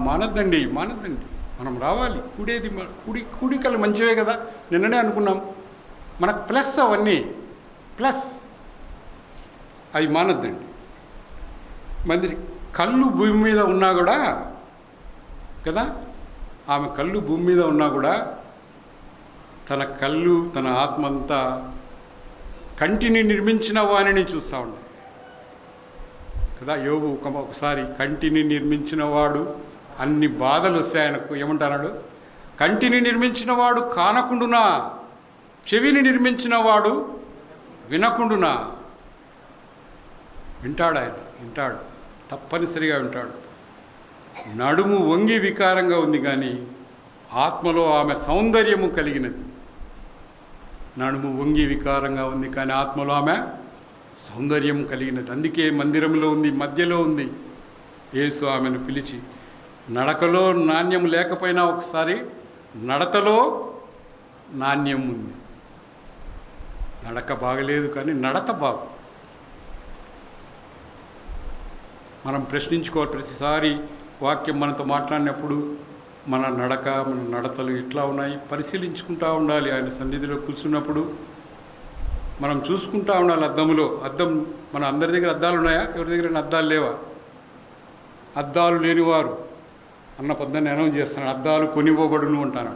మానద్దండి. మనం రావాలి. కూడికలు మంచివే కదా. నిన్ననే అనుకున్నాం. మనకు ప్లస్ అవన్నీ ప్లస్, అవి మానద్దండి. మందిరి కళ్ళు భూమి మీద ఉన్నా కూడా కదా, ఆమె కళ్ళు భూమి మీద ఉన్నా కూడా తన ఆత్మ అంతా కంటిని నిర్మించిన వాణిని చూస్తూ ఉన్నాడు కదా. యోబు ఒకసారి కంటిని నిర్మించిన వాడు అన్ని బాధలు వస్తాయి ఆయనకు. ఏమంటున్నాడు? కంటిని నిర్మించిన వాడు కానకుండునా, చెవిని నిర్మించిన వాడు వినకుండునా. వింటాడు, తప్పనిసరిగా వింటాడు. నడుము వంగి వికారంగా ఉంది కానీ ఆత్మలో ఆమె సౌందర్యము కలిగినది. నడుము వంగి వికారంగా ఉంది కానీ ఆత్మలో ఆమె సౌందర్యం కలిగినది. అందుకే మందిరంలో ఉంది, మధ్యలో ఉంది. యేసు ఆమెను పిలిచి, నడకలో నాణ్యం లేకపోయినా ఒకసారి నడతలో నాణ్యం ఉంది. నడక బాగలేదు కానీ నడత బాగు. మనం ప్రశ్నించుకోవాలి. ప్రతిసారి వాక్యం మనతో మాట్లాడినప్పుడు మన నడక, మన నడతలు ఎట్లా ఉన్నాయి పరిశీలించుకుంటూ ఉండాలి. ఆయన సన్నిధిలో కూర్చున్నప్పుడు మనం చూసుకుంటూ ఉండాలి. అద్దం మన అందరి దగ్గర అద్దాలు ఉన్నాయా? ఎవరి దగ్గర అద్దాలు లేవా? అద్దాలు లేనివారు అన్న పొద్దున్న అనౌన్స్ చేస్తాను, అద్దాలు కొనివ్వబడును అంటాను.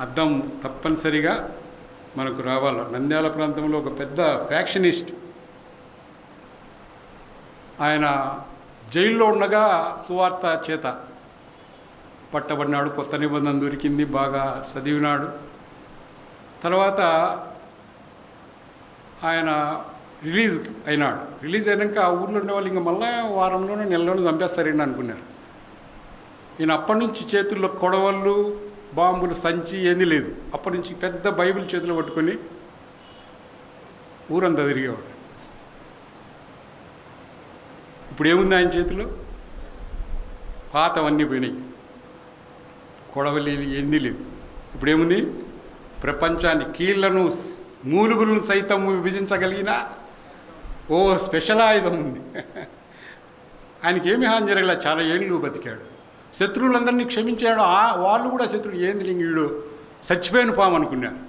అద్దం తప్పనిసరిగా మనకు రావాలి. నంద్యాల ప్రాంతంలో ఒక పెద్ద ఫ్యాక్షనిస్ట్, ఆయన జైల్లో ఉండగా సువార్త చేత పట్టబడినాడు. కొత్త నిబంధన దొరికింది, బాగా చదివినాడు. తర్వాత ఆయన రిలీజ్ అయినాడు. రిలీజ్ అయినాక ఆ ఊర్లో ఉండే వాళ్ళు ఇంకా మళ్ళీ వారంలోనే నెలలోనే చంపేస్తారండి అనుకున్నారు. ఈయన అప్పటి నుంచి చేతుల్లో కొడవళ్ళు, బాంబులు, సంచి ఏమీ లేదు. అప్పటి నుంచి పెద్ద బైబిల్ చేతిలో పట్టుకొని ఊరంతా తిరిగేవాడు. ఇప్పుడు ఏముంది ఆయన చేతిలో? పాతవన్నీ పోయినాయి, కొడవలి ఏంది లేదు. ఇప్పుడేముంది? ప్రపంచాన్ని, కీళ్లను, మూలుగులను సైతం విభజించగలిగిన స్పెషల్ ఆయుధం ఉంది. ఆయనకి ఏమి హాని జరగలే, చాలా ఏళ్ళు బతికాడు. శత్రువులందరినీ క్షమించాడు. వాళ్ళు కూడా శత్రువులు, ఏంది లింగీడు చచ్చిపోయిన పాము అనుకున్నారు.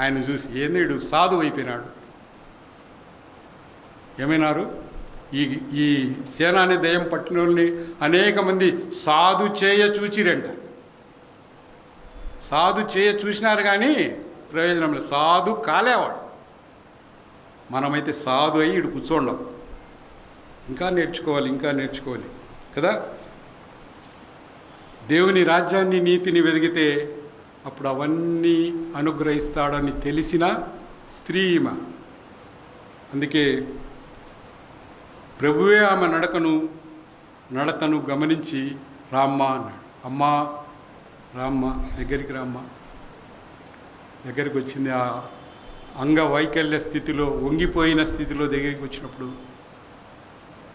ఆయన చూసి ఏంది వీడు సాధువు అయిపోయినాడు. ఏమైనారు? ఈ సేనాని దయ్యం పట్టిన వాళ్ళని అనేక మంది సాధు చేయ చూచిరంట. సాధు చేయ చూసినారు కానీ ప్రయోజనం లేదు. సాధు కాలేవాడు. మనమైతే సాధు అయ్యి ఇటు కూర్చోండం. ఇంకా నేర్చుకోవాలి కదా. దేవుని రాజ్యాన్ని, నీతిని వెదిగితే అప్పుడు అవన్నీ అనుగ్రహిస్తాడని తెలిసిన స్త్రీ ఈమె. అందుకే ప్రభువే ఆమె నడతను గమనించి రామ్మ అన్నాడు. అమ్మా రామ్మ, దగ్గరికి రామ్మ. దగ్గరికి వచ్చింది. ఆ అంగవైకల్య స్థితిలో, వంగిపోయిన స్థితిలో దగ్గరికి వచ్చినప్పుడు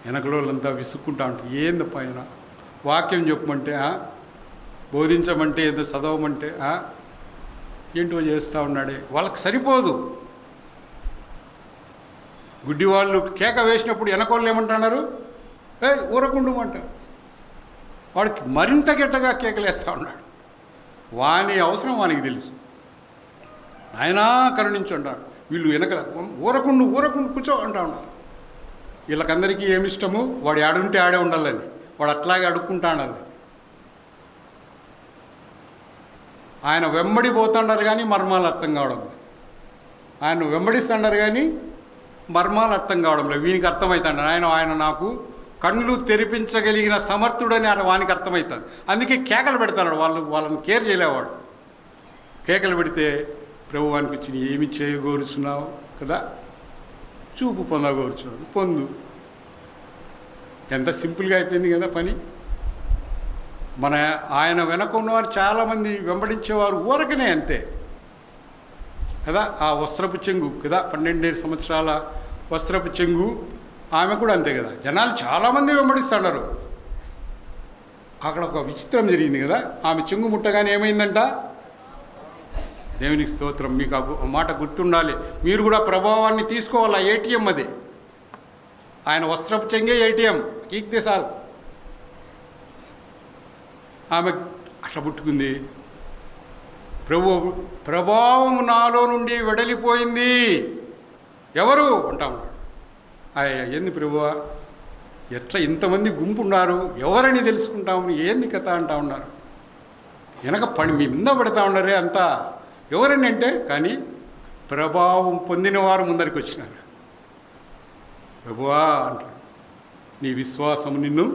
వెనకలోళ్ళంతా విసుక్కుంటా ఉంటారు. ఏందప్ప ఆయన వాక్యం చెప్పమంటే, బోధించమంటే, ఏదో చదవమంటే ఏంటో చేస్తూ ఉన్నాడే. వాళ్ళకి సరిపోదు. గుడ్డి వాళ్ళు కేక వేసినప్పుడు వెనకోళ్ళు ఏమంటున్నారు? ఊరకుండు అంటారు. వాడికి మరింత గట్టిగా కేకలేస్తూ ఉన్నాడు. వాని అవసరం వానికి తెలుసు. ఆయనా కరుణించు అంటాడు. వీళ్ళు వెనక ఊరకుండు కూర్చో అంటూ ఉన్నారు. వీళ్ళకందరికీ ఏమిష్టము? వాడు ఆడుంటే ఆడే ఉండాలని, వాడు అట్లాగే అడుక్కుంటా ఉండాలి. ఆయన వెంబడి పోతుండారు కానీ మర్మాలు అర్థం కావడం, ఆయన వెంబడిస్తుండారు కానీ మర్మాలు అర్థం కావడం లేదు. వీనికి అర్థమవుతాడు ఆయన నాకు కళ్ళు తెరిపించగలిగిన సమర్థుడని వానికి అర్థమవుతుంది. అందుకే కేకలు పెడతాడు. వాళ్ళని కేర్ చేయలేవాడు. కేకలు పెడితే ప్రభు అనిపించి ఏమి చేయగోరుచున్నావు కదా, చూపు పొందగోరుచున్నావు, పొందు. ఎంత సింపుల్గా అయిపోయింది కదా పని. ఆయన వెనక ఉన్నవారు చాలామంది వెంబడించేవారు ఊరకనే అంతే కదా. ఆ వస్త్రపు చెంగు కదా, 12 సంవత్సరాల వస్త్రపు చెంగు, ఆమె కూడా అంతే కదా. జనాలు చాలామంది వెంబడిస్తున్నారు. అక్కడ ఒక విచిత్రం జరిగింది కదా. ఆమె చెంగు ముట్టగానే ఏమైందంట? దేవునికి స్తోత్రం. మీకు ఆ మాట గుర్తుండాలి. మీరు కూడా ప్రభావాన్ని తీసుకోవాలి. ఏటీఎం అది. ఆయన వస్త్రపు చెంగే ఏటీఎం. కీక్తే సాల్. ఆమె అట్లా పుట్టుకుంది. ప్రభావం నాలో నుండి వెడలిపోయింది. ఎవరు అంటాము. ఏంది ప్రభువా, ఎట్లా ఇంతమంది గుంపు ఉన్నారు, ఎవరని తెలుసుకుంటాము, ఏంది కథ అంటా ఉన్నారు. వెనక పని మీ మీద పెడతా ఉన్నారే అంతా. ఎవరని అంటే కానీ ప్రభావం పొందిన వారు ముందరికి వచ్చినారు. ప్రభువా అంటారు, నీ విశ్వాసము నిన్ను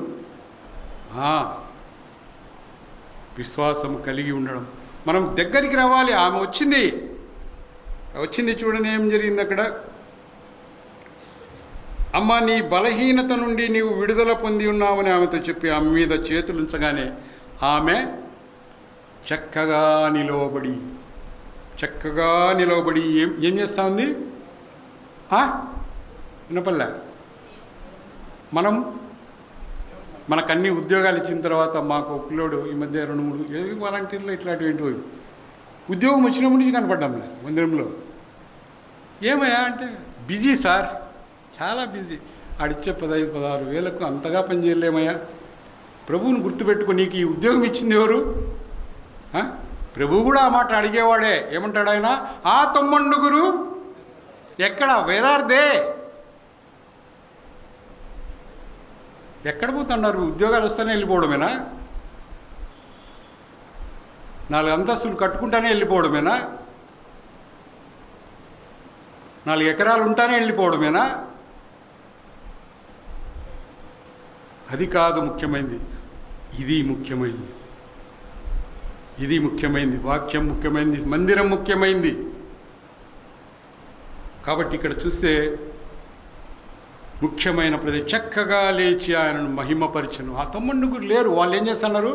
విశ్వాసం కలిగి ఉండడం. మనం దగ్గరికి రావాలి. ఆమె వచ్చింది చూడండి ఏం జరిగింది అక్కడ. అమ్మ, నీ బలహీనత నుండి నీవు విడుదల పొంది ఉన్నావని ఆమెతో చెప్పి ఆమె మీద చేతులు ఉంచగానే ఆమె చక్కగా నిలవబడి ఏం చేస్తూ ఉంది? వినపల్లె. మనకన్నీ ఉద్యోగాలు ఇచ్చిన తర్వాత మాకు పిల్లోడు ఈ మధ్య 2-3 వాలంటీర్లు ఇట్లాంటివి ఉద్యోగం వచ్చినప్పటి నుంచి కనపడ్డాం మందిరంలో. ఏమయ్యా అంటే, బిజీ సార్, చాలా బిజీ. ఆడిచ్చే 15-16 వేలకు అంతగా పని చేయలేమయ్యా. ప్రభువుని గుర్తుపెట్టుకో, నీకు ఈ ఉద్యోగం ఇచ్చింది ఎవరు? ప్రభువు కూడా ఆ మాట అడిగేవాడే. ఏమంటాడు ఆయన? ఆ తొమ్మండుగురు ఎక్కడ? వేరార్దే. ఎక్కడ పోతున్నారు? ఉద్యోగాలు వస్తేనే వెళ్ళిపోవడమేనా? 4 అంతస్తులు కట్టుకుంటానే వెళ్ళిపోవడమేనా? 4 ఎకరాలు ఉంటానే వెళ్ళిపోవడమేనా? అది కాదు ముఖ్యమైనది. ఇది ముఖ్యమైనది. వాక్యం ముఖ్యమైనది. మందిరం ముఖ్యమైనది. కాబట్టి ఇక్కడ చూస్తే ముఖ్యమైన ప్రదేశం. చక్కగా లేచి ఆయనను మహిమపరిచను. ఆ 9 లేరు. వాళ్ళు ఏం చేస్తున్నారు?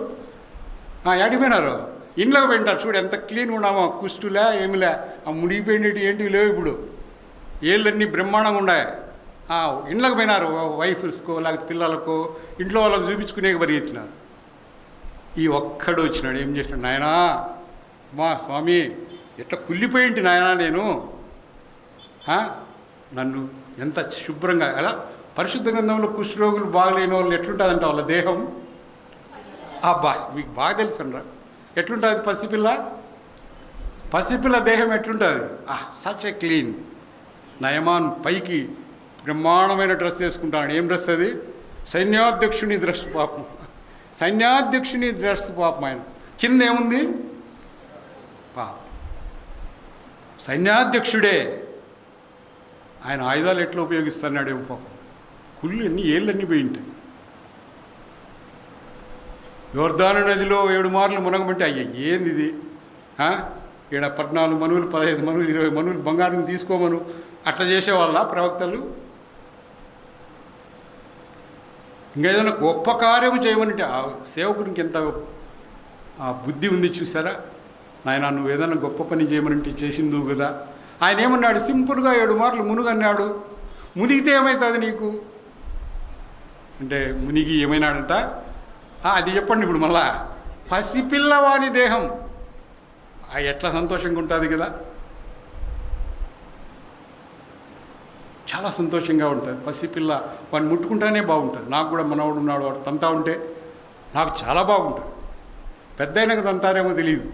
ఏడిపోయినారు? ఇంట్లోకి పోయింటారు. చూడు ఎంత క్లీన్గా ఉన్నామో. కుష్టులే ఏమిలే, ఆ మునిగిపోయినట్టు ఏంటివి లేవు. ఇప్పుడు ఏళ్ళన్నీ బ్రహ్మాండంగా ఉన్నాయి. ఇంట్లోకి పోయినారు. వైఫ్స్కో లేకపోతే పిల్లలకో ఇంట్లో వాళ్ళకు చూపించుకునే పరిగెత్తినారు. ఈ ఒక్కడు వచ్చినాడు. ఏం చేసినాడు? నాయనా, మా స్వామి, ఎట్లా కుళ్ళిపోయింటి నాయనా నేను. నన్ను ఎంత శుభ్రంగా, ఎలా పరిశుద్ధ గ్రంథంలో కుష్ఠరోగులు బాగలేని వాళ్ళు ఎట్లుంటుందంట వాళ్ళ దేహం. మీకు బాగా తెలుసు అంటారా ఎట్లుంటుంది? పసిపిల్ల దేహం ఎట్లుంటుంది? Such a clean. నయమాన్ పైకి బ్రహ్మాండమైన డ్రెస్ వేసుకుంటాడు. ఏం డ్రెస్ అది? సైన్యాధ్యక్షుని డ్రెస్ పాపం. సైన్యాధ్యక్షుని డ్రెస్ పాపం. ఆయన కింద ఏముంది? పాపం. సైన్యాధ్యక్షుడే. ఆయన ఆయుధాలు ఎట్లా ఉపయోగిస్తున్నాడేమో పాపం. ఏళ్ళన్నీ పోయి ఉంటాయి. యోర్దాను నదిలో 7 మార్లు మునగమంటే ఏంది ఇది? ఈడ 14 మనువులు, 15 మనువులు, 20 మనువులు బంగారం తీసుకోమను. అట్లా చేసేవాళ్ళ ప్రవక్తలు? ఇంకా ఏదైనా గొప్ప కార్యము చేయమనంటే ఆ సేవకునికి ఎంత బుద్ధి ఉంది చూసారా? నాయన, నువ్వు ఏదైనా గొప్ప పని చేయమనంటే చేసింది కదా. ఆయన ఏమన్నాడు? సింపుల్గా 7 మార్లు మునుగన్నాడు. మునిగితే ఏమవుతుంది నీకు అంటే, మునిగి ఏమైనాడంట? అది చెప్పండి ఇప్పుడు మళ్ళా. పసిపిల్లవాని దేహం ఎట్లా సంతోషంగా ఉంటుంది కదా. చాలా సంతోషంగా ఉంటుంది. పసిపిల్ల వాడిని ముట్టుకుంటానే బాగుంటుంది. నాకు కూడా మనవాడు ఉన్నాడు, వాడు తంతా ఉంటే నాకు చాలా బాగుంటుంది. పెద్ద అయినాక తంతారేమో తెలియదు.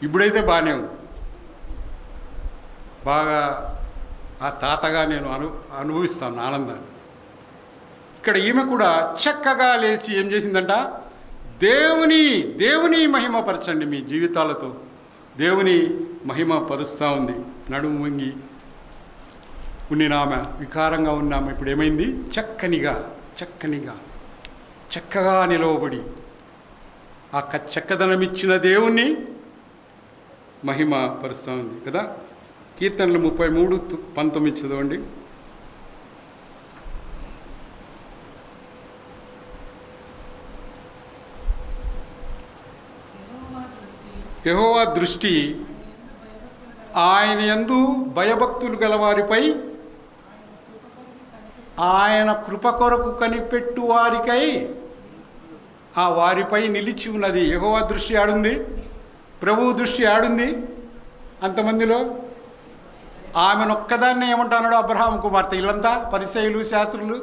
ఇప్పుడైతే బాగానే ఉంది. బాగా ఆ తాతగా నేను అనుభవిస్తాను ఆనందాన్ని. ఇక్కడ ఈమె కూడా చక్కగా లేచి ఏం చేసిందంట, దేవుని మహిమపరచండి మీ జీవితాలతో. దేవుని మహిమ పరుస్తూ ఉంది. నడుము వంగి ఉండినామె, వికారంగా ఉన్నామె ఇప్పుడు ఏమైంది, చక్కగా నిలవబడి ఆ చక్కదనం ఇచ్చిన దేవుణ్ణి మహిమ పరుస్తూ ఉంది కదా. కీర్తనలు 33:19 చదవండి. యెహోవా దృష్టి ఆయన యందు భయభక్తులు గలవారిపై, ఆయన కృప కొరకు కనిపెట్టు వారికై ఆ వారిపై నిలిచి ఉన్నది. యెహోవా దృష్టి ఆడుంది, ప్రభువు దృష్టి ఆడుంది అంతమందిలో. ఆమెను ఒక్కదాన్ని ఏమంటున్నాడు, అబ్రహాం కుమార్తె. వీళ్ళంతా పరిసయ్యులు శాస్త్రులు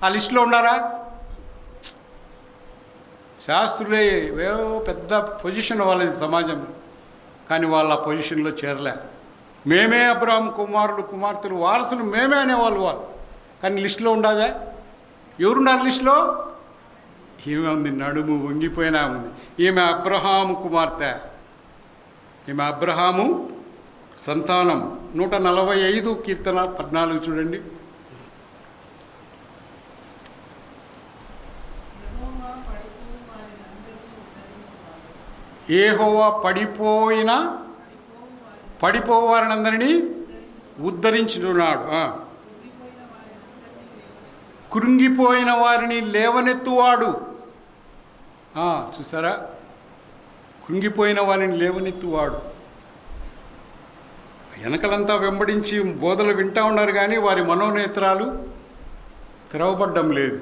ఆ లిస్టులో ఉన్నారా? శాస్త్రులే పెద్ద పొజిషన్ వాళ్ళది సమాజంలో, కానీ వాళ్ళ పొజిషన్లో చేరలే. మేమే అబ్రహాం కుమార్తెలు వారసులు మేమే అనేవాళ్ళు వాళ్ళు. కానీ లిస్టులో ఉండదా? ఎవరున్నారు లిస్టులో? ఈమె ఉంది, నడుము వంగిపోయినా ఉంది. ఈమె అబ్రహాము కుమార్తె, ఈమె అబ్రహాము సంతానం. 145 కీర్తన 14 చూడండి. యెహోవా పడిపోవారినందరినీ ఉద్ధరించున్నాడు. కృంగిపోయిన వారిని లేవనెత్తువాడు. చూసారా, కృంగిపోయిన వారిని లేవనెత్తువాడు. వెనకలంతా వెంబడించి బోధలు వింటూ ఉన్నారు, కానీ వారి మనోనేత్రాలు తెరవబడ్డం లేదు.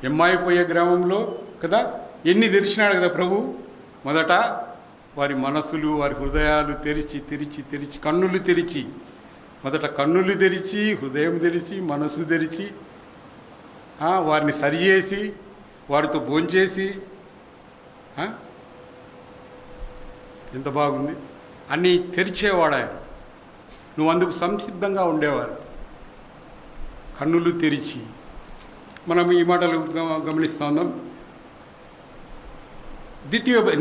ఎమ్మాయిపోయే గ్రామంలో కదా ఎన్ని తెరిచినాడు కదా ప్రభు. మొదట వారి మనసులు, వారి హృదయాలు తెరిచి కన్నులు తెరిచి, మొదట కన్నులు తెరిచి, హృదయం తెరిచి, మనసు తెరిచి, వారిని సరిచేసి, వారితో భోంచేసి, ఎంత బాగుంది, అన్నీ తెరిచేవాడు ఆయన. నువ్వు అందుకు సంసిద్ధంగా ఉండేవారు. కన్నులు తెరిచి మనం ఈ మాటలు గమనిస్తూ ఉన్నాం.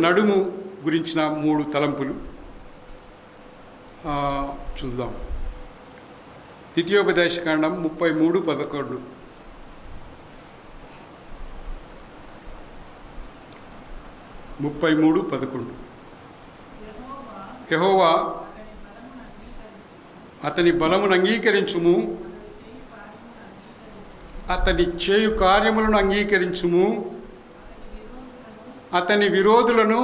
నడుము గురించిన 3 తలంపులు చూద్దాం. ద్వితీయోపదేశకాండం 33:11. యెహోవా అతని బలమును అంగీకరించుము, అతని చేయు కార్యములను అంగీకరించుము, అతని విరోధులను,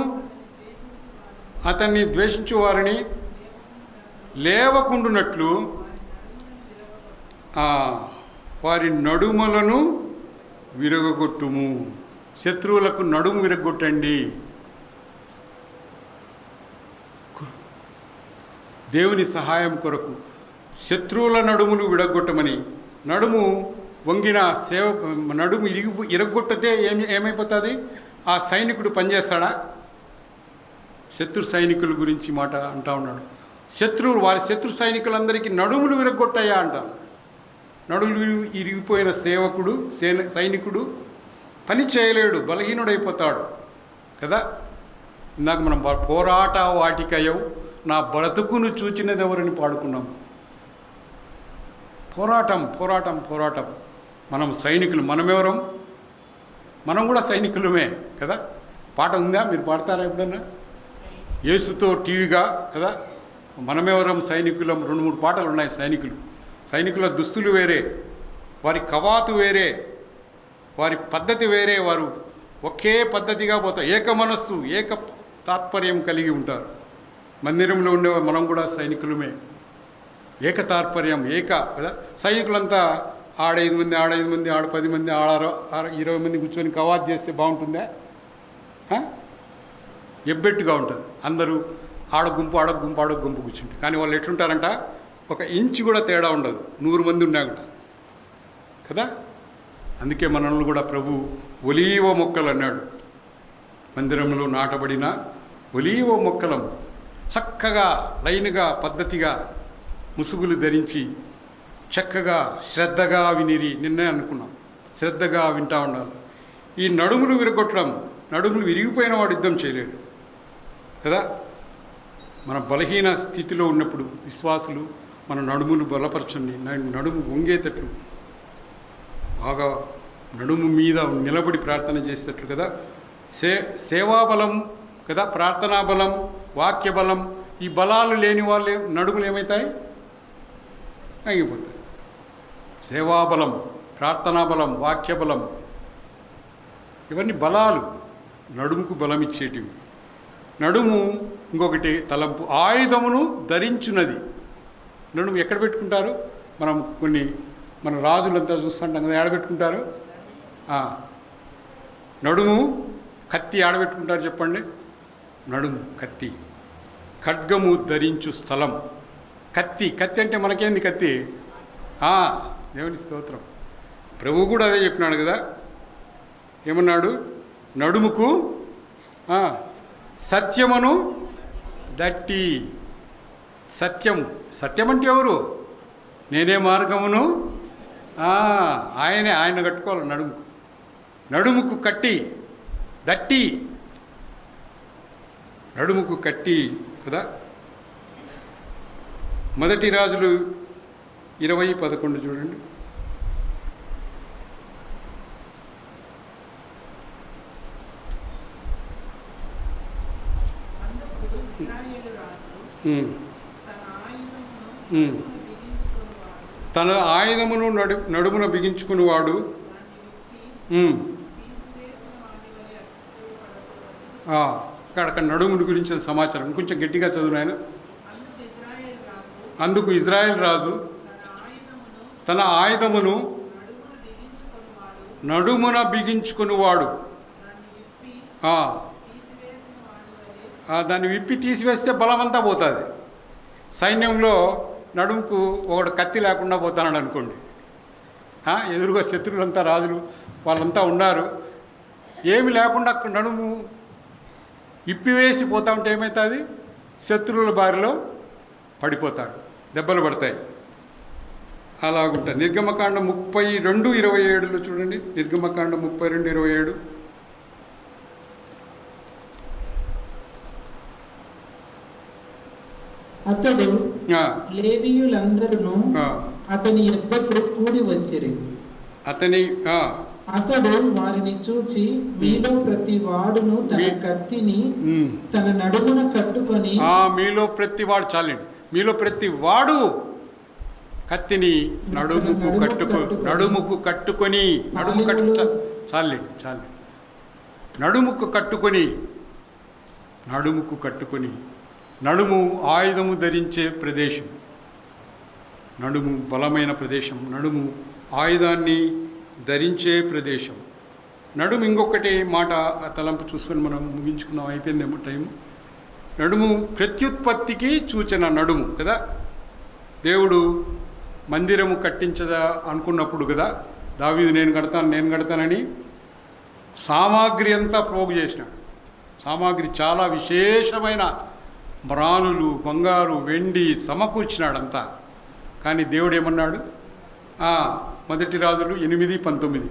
అతన్ని ద్వేషించు వారిని లేవకుండునట్లు వారి నడుములను విరగొట్టుము. శత్రువులకు నడుము విరగొట్టండి. దేవుని సహాయం కొరకు శత్రువుల నడుములు విరగొట్టమని. నడుము వంగిన నడుము ఇరగొట్టితే ఏమైపోతుంది? ఆ సైనికుడు పనిచేస్తాడా? శత్రు సైనికుల గురించి మాట అంటూ ఉన్నాడు. వారి శత్రు సైనికులందరికీ నడుములు విరగొట్టాయా అంటాను. నడుములు ఇరిగిపోయిన సైనికుడు పని చేయలేడు, బలహీనుడైపోతాడు కదా. ఇందాక మనం పోరాట వాటికయవు నా బ్రతుకును చూచినది ఎవరని పాడుకున్నాం. పోరాటం. మనం సైనికులు. మనమెవరం? మనం కూడా సైనికులమే కదా. పాట ఉందా? మీరు పాడతారా ఎప్పుడన్నా? యేసుతో టీవీగా కదా. మనమెవరం సైనికులం. 2-3 పాటలు ఉన్నాయి. సైనికుల దుస్తులు వేరే, వారి కవాతు వేరే, వారి పద్ధతి వేరే. వారు ఒకే పద్ధతిగా పోతారు. ఏక మనస్సు, ఏక తాత్పర్యం కలిగి ఉంటారు. మందిరంలో ఉండే మనం కూడా సైనికులమే. ఏక తాత్పర్యం, కదా. సైనికులంతా ఆడ 5 మంది, ఆడ 10 మంది, ఆడ 20 మంది కూర్చొని కవాత్ చేస్తే బాగుంటుందా? ఎబ్బెట్టుగా ఉంటుంది. అందరూ ఆడ గుంపు కూర్చుంటారు. కానీ వాళ్ళు ఎట్లుంటారంట, 1 ఇంచు కూడా తేడా ఉండదు. 100 మంది ఉన్నా కూడా కదా. అందుకే మనల్ని కూడా ప్రభు ఒలీవ మొక్కలు అన్నాడు. మందిరంలో నాటబడిన ఒలీవ మొక్కలం, చక్కగా లైన్గా పద్ధతిగా ముసుగులు ధరించి చక్కగా శ్రద్ధగా వినిరి. నిన్నే అనుకున్నాం, శ్రద్ధగా వింటా ఉండాలి. ఈ నడుములు విరగొట్టడం, నడుములు విరిగిపోయిన వాడు యుద్ధం చేయలేడు కదా. మన బలహీన స్థితిలో ఉన్నప్పుడు విశ్వాసులు మన నడుములు బలపరచండి. నడుము వంగేటట్లు, బాగా నడుము మీద నిలబడి ప్రార్థన చేసేటట్లు కదా. సేవాబలం కదా, ప్రార్థనా బలం, వాక్య బలం, ఈ బలాలు లేని వాళ్ళే నడుములు ఏమవుతాయి? ఆగిపోతాయి. సేవాబలం, ప్రార్థనా బలం, వాక్య బలం, ఇవన్నీ బలాలు, నడుముకు బలం ఇచ్చేటివి. నడుము ఇంకొకటి తలంపు, ఆయుధమును ధరించున్నది. నడుము ఎక్కడ పెట్టుకుంటారు? మనం మన రాజులంతా చూస్తుంటాం కదా, ఆడబెట్టుకుంటారు. నడుము కత్తి ఆడబెట్టుకుంటారు చెప్పండి. నడుము కత్తి. ఖడ్గము ధరించు స్థలం. కత్తి అంటే మనకేంది కత్తి? దేవుని స్తోత్రం. ప్రభువు కూడా అదే చెప్పినాడు కదా. ఏమన్నాడు? నడుముకు సత్యమును దట్టి. సత్యం అంటే ఎవరు? నేనే మార్గమును. ఆయన కట్టుకోవాలి నడుముకు కట్టి దట్టి, నడుముకు కట్టి కదా. మొదటి రాజులు 20:11 చూడండి. తన ఆయుధమును నడుమున బిగించుకునేవాడు అక్కడ నడుముని గురించిన సమాచారం కొంచెం గట్టిగా చదువు ఆయన. అందుకు ఇజ్రాయేల్ రాజు తన ఆయుధమును నడుమున బిగించుకునేవాడు దాన్ని విప్పి తీసివేస్తే బలమంతా పోతుంది. సైన్యంలో నడుముకు ఒకడు కత్తి లేకుండా పోతాడు అనుకోండి. ఎదురుగా శత్రువులంతా, రాజులు వాళ్ళంతా ఉన్నారు, ఏమి లేకుండా అక్కడ నడుము ఇప్పివేసి పోతా ఉంటే ఏమవుతుంది? శత్రువుల బారిలో పడిపోతాడు, దెబ్బలు పడతాయి. అలాగుంటుంది. నిర్గమకాండం 32:27 చూడండి. నిర్గమకాండం 32:27. అతడు లేవీయులందరూ అతని యొద్దకు కూడి వచ్చిరి. అతడు వారిని చూచి, మీలో ప్రతి వాడును తన కత్తిని తన నడుమున కట్టుకొని. మీలో ప్రతి వాడు చాలండి. మీలో ప్రతి వాడు కత్తిని నడుముకు కట్టుకొని చాలండి. నడుముకు కట్టుకొని నడుము ఆయుధము ధరించే ప్రదేశం, నడుము బలమైన ప్రదేశం, నడుము ఆయుధాన్ని ధరించే ప్రదేశం. నడుము ఇంకొకటి మాట తలంపు చూసుకొని మనం ముగించుకున్నాం, అయిపోయిందేమో టైం. నడుము ప్రత్యుత్పత్తికి సూచన నడుము కదా. దేవుడు మందిరము కట్టించదా అనుకున్నప్పుడు కదా, దావీదు నేను కడతానని సామాగ్రి అంతా పోగు చేసినాడు. సామాగ్రి చాలా విశేషమైన మ్రాణులు, బంగారు, వెండి సమకూర్చినాడంతా. కానీ దేవుడు ఏమన్నాడు? మొదటి రాజులు 8:19.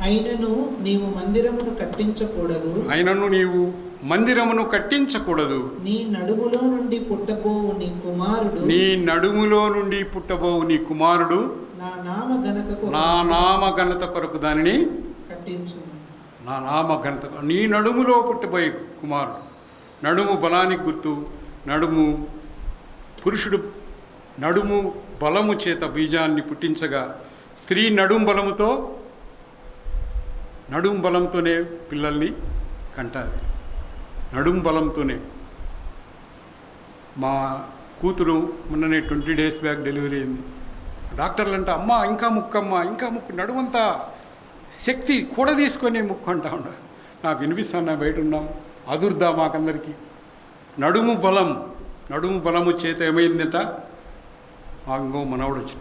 అయినను నీవు మందిరమును కట్టించకూడదు. నీ నడుములో నుండి పుట్టబోవు నీ కుమారుడు నా నామ ఘనత కొరకు దానిని కట్టించు. నా నామ ఘనత, నీ నడుములో పుట్టబోయే కుమారుడు. నడుము బలానికి గుర్తు. పురుషుడు నడుము బలము చేత బీజాన్ని పుట్టించగా, స్త్రీ నడుము బలంతోనే పిల్లల్ని కంటారు. నడుము బలంతోనే. మా కూతురు మొన్ననే 20 days బ్యాక్ డెలివరీ అయింది. డాక్టర్లు అంటే అమ్మ ఇంకా ముక్కు నడుమంతా శక్తి కూడా తీసుకొని ముక్కు అంటా ఉన్నారు. నాకు వినిపిస్తున్నా, బయట ఉన్నాం, అదుర్దా మాకందరికీ. నడుము బలము చేత ఏమైందంట? ఇంకో మనవడు వచ్చిన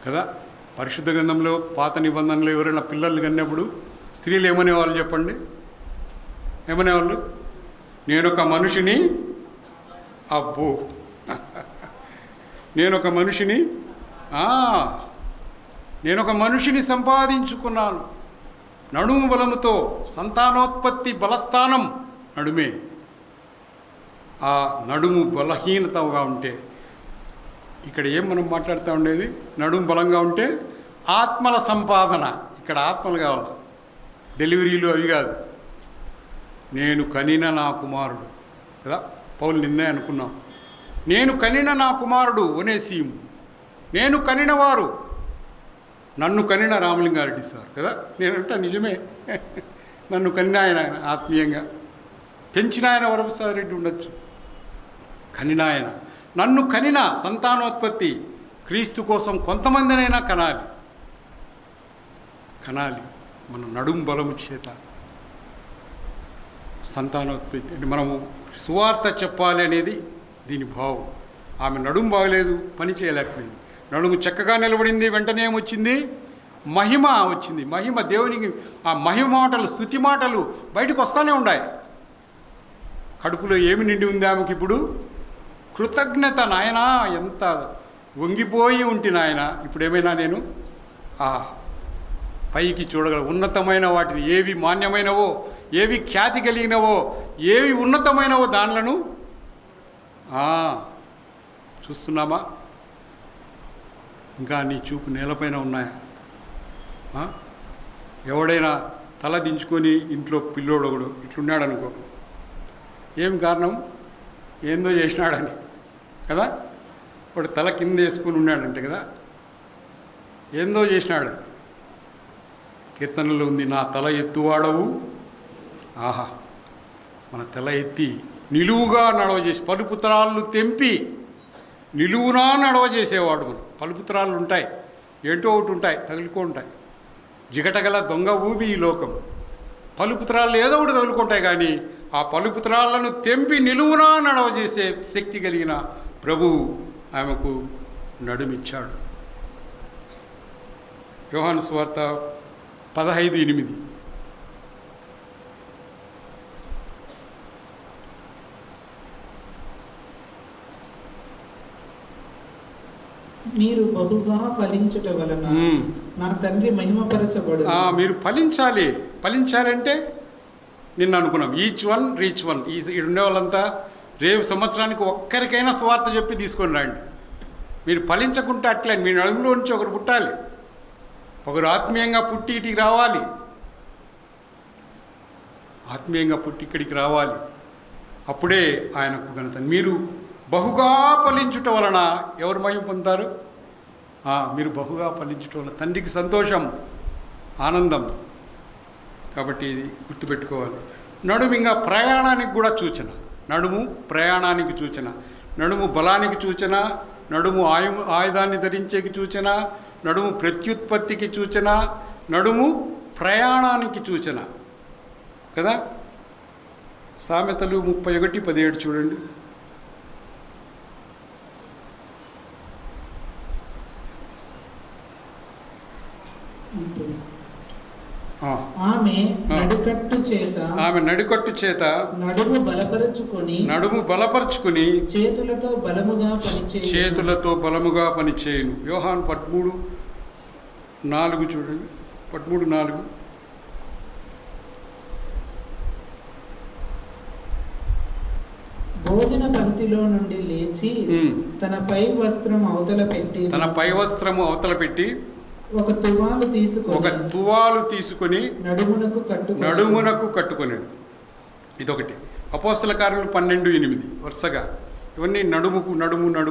కదా. పరిశుద్ధ గ్రంథంలో పాత నిబంధనలో ఎవరైనా పిల్లల్ని కన్నప్పుడు స్త్రీలు ఏమనేవాళ్ళు చెప్పండి? ఏమనేవాళ్ళు? నేనొక మనిషిని, అబ్బో నేనొక మనిషిని నేనొక మనిషిని సంపాదించుకున్నాను, నడుము బలముతో. సంతానోత్పత్తి బలస్థానం నడుమే. ఆ నడుము బలహీనతగా ఉంటే, ఇక్కడ ఏం మనం మాట్లాడుతూ ఉండేది? నడుము బలంగా ఉంటే ఆత్మల సంపాదన. ఇక్కడ ఆత్మలు కావాలి, డెలివరీలు అవి కాదు. నేను కనిన నా కుమారుడు కదా, పౌలు నిన్నే అనుకున్నాం. నేను కనిన నా కుమారుడు ఒనేసీము, నేను కనినవారు, నన్ను కనిన రామలింగారెడ్డి సార్ కదా. నేనంటే నిజమే, నన్ను కనిన ఆయన ఆత్మీయంగా పెంచిన ఆయన వరప్రసాద్ రెడ్డి ఉండొచ్చు. కనిన ఆయన, నన్ను కనిన సంతానోత్పత్తి. క్రీస్తు కోసం కొంతమందినైనా కనాలి. మన నడుము బలము చేత సంతానోత్పత్తి అంటే మనము సువార్త చెప్పాలి అనేది దీని భావం. ఆమె నడుము బాగలేదు, పని చేయలేకపోయింది. నడుము చక్కగా నిలబడింది, వెంటనే ఏమొచ్చింది? మహిమ వచ్చింది. మహిమ, దేవునికి ఆ మహిమ మాటలు, స్తుతి మాటలు బయటకు వస్తూనే ఉన్నాయి. కడుపులో ఏమి నిండి ఉంది ఆమెకి ఇప్పుడు? కృతజ్ఞత. నాయన ఎంత వంగిపోయి ఉంటి నాయన, ఇప్పుడు ఏమైనా నేను పైకి చూడగల ఉన్నతమైన వాటిని, ఏవి మాన్యమైనవో, ఏవి ఖ్యాతి కలిగినవో, ఏవి ఉన్నతమైనవో దానిలను చూస్తున్నామా? ఇంకా నీ చూపు నేలపైన ఉన్నాయా? ఎవడైనా తల దించుకొని ఇంట్లో పిల్లోడు ఒకడు ఇట్లున్నాడు అనుకో, ఏం కారణం? ఏందో చేసినాడని కదా. వాడు తల కింద వేసుకొని ఉన్నాడంటే కదా, ఏందో చేసినాడు. కీర్తనలో ఉంది, నా తల ఎత్తువాడవు. ఆహా, మన తల ఎత్తి నిలువుగా నడవజేసి, పలుపుత్రాళ్ళు తెంపి నిలువునా నడవజేసేవాడు. మనం పలుపుత్రాళ్ళు ఉంటాయి, ఏంటో ఒకటి ఉంటాయి, తగులుకో ఉంటాయి. జిగటగల దొంగ ఊబి ఈ లోకం. పలుపుత్రాళ్ళు ఏదో ఒకటి తగులుకుంటాయి, కానీ ఆ పలుపుత్రాలను తెంపి నిలువునా నడవజేసే శక్తి కలిగిన ప్రభువు ఆమెకు నడుమిచ్చాడు. యోహాను సువార్త 15:8. మీరు బహుగా ఫలించుట వలన నా తండ్రి మహిమపరచబడు. మీరు ఫలించాలి. ఫలించాలంటే నిన్న అనుకున్నాం, ఈచ్ వన్ రీచ్ వన్. ఈ ఉండే వాళ్ళంతా రేపు సంవత్సరానికి ఒక్కరికైనా స్వార్థ చెప్పి తీసుకొని రండి. మీరు ఫలించకుంటే అట్లే మీ నడుములో నుంచి ఒకరు పుట్టాలి, ఒకరు ఆత్మీయంగా పుట్టి ఇటుకి రావాలి, ఆత్మీయంగా పుట్టి ఇక్కడికి రావాలి. అప్పుడే ఆయనకు ఘనత. మీరు బహుగా ఫలించుట వలన ఎవరు మహిమ పొందుతారు? మీరు బహుగా ఫలించుట వలన తండ్రికి సంతోషం, ఆనందం. కాబట్టి ఇది గుర్తుపెట్టుకోవాలి. నడుము ఇంకా ప్రయాణానికి కూడా సూచన. నడుము ప్రయాణానికి సూచన, నడుము బలానికి సూచన, నడుము ఆయుధాన్ని ధరించేకి సూచన, నడుము ప్రత్యుత్పత్తికి సూచన, నడుము ప్రయాణానికి సూచన కదా. సామెతలు 31:17 చూడండి. ఆమె నడికట్టు చేత నడుము బలపరుచుకొని చేతులతో బలముగా పనిచేయును. యోహాను 13:4 చూడండి. 13:4. భోజన పంక్తిలో నుండి లేచి తన పై వస్త్రం అవతల పెట్టి ఒక తువాలు తీసుకొని నడుమునకు కట్టుకొనేది. ఇదొకటి. అపోస్తల కార్యములు 12:8 వరుసగా ఇవన్నీ నడుము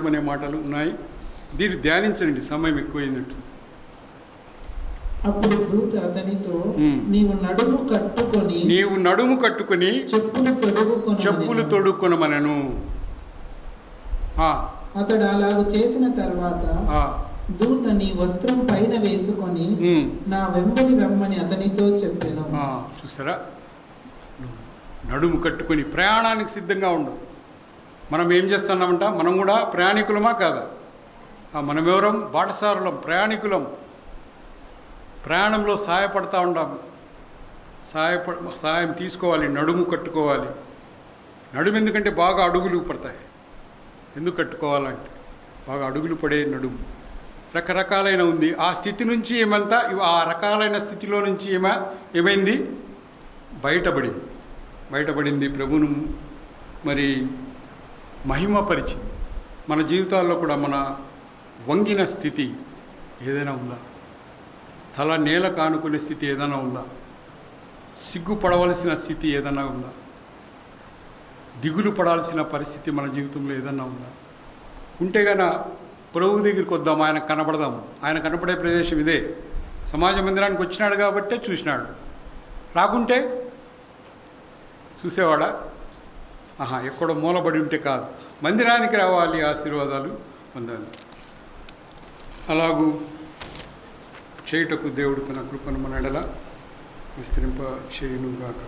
అనే మాటలు ఉన్నాయి. దీన్ని ధ్యానించండి, సమయం ఎక్కువైందంటు. అప్పుడు దూత అతనితో, నీవు నడుము కట్టుకొని చెప్పులు తొడుక్కొనమనెను. అతడు అలాగ చేసిన తర్వాత దూత నీ వస్త్రం పైన వేసుకొని నా వెంబడి రమ్మని అతనితో చెప్పాను. చూసారా, నడుము కట్టుకొని ప్రయాణానికి సిద్ధంగా ఉండు. మనం ఏం చేస్తున్నామంట? మనం కూడా ప్రయాణికులమా కాదా? మనమెవరం? బాటసారులం, ప్రయాణికులం. ప్రయాణంలో సహాయపడతా ఉంటాం. సహాయం తీసుకోవాలి, నడుము కట్టుకోవాలి. నడుము ఎందుకంటే బాగా అడుగులు పడతాయి. ఎందుకు కట్టుకోవాలంటే బాగా అడుగులు పడే నడుము. రకరకాలైన ఉంది. ఆ స్థితి నుంచి ఏమంతా ఆ రకాలైన స్థితిలో నుంచి ఏమైంది? బయటపడింది. ప్రభువును మరి మహిమపరిచింది. మన జీవితాల్లో కూడా మన వంగిన స్థితి ఏదైనా ఉందా? తల నేల కానుకునే స్థితి ఏదైనా ఉందా? సిగ్గుపడవలసిన స్థితి ఏదైనా ఉందా? దిగులు పడాల్సిన పరిస్థితి మన జీవితంలో ఏదన్నా ఉందా? ఉంటే గన ప్రభు దగ్గరికి వద్దాం, ఆయన కనపడదాం. ఆయన కనపడే ప్రదేశం ఇదే. సమాజ మందిరానికి వచ్చినాడు కాబట్టే చూసినాడు. రాకుంటే చూసేవాడా? ఎక్కడో మూలబడి ఉంటే కాదు, మందిరానికి రావాలి, ఆశీర్వాదాలు పొందాలి. అలాగూ చేయుటకు దేవుడు తన కృపను మన ఎడల విస్తరింప చేయునుగాక.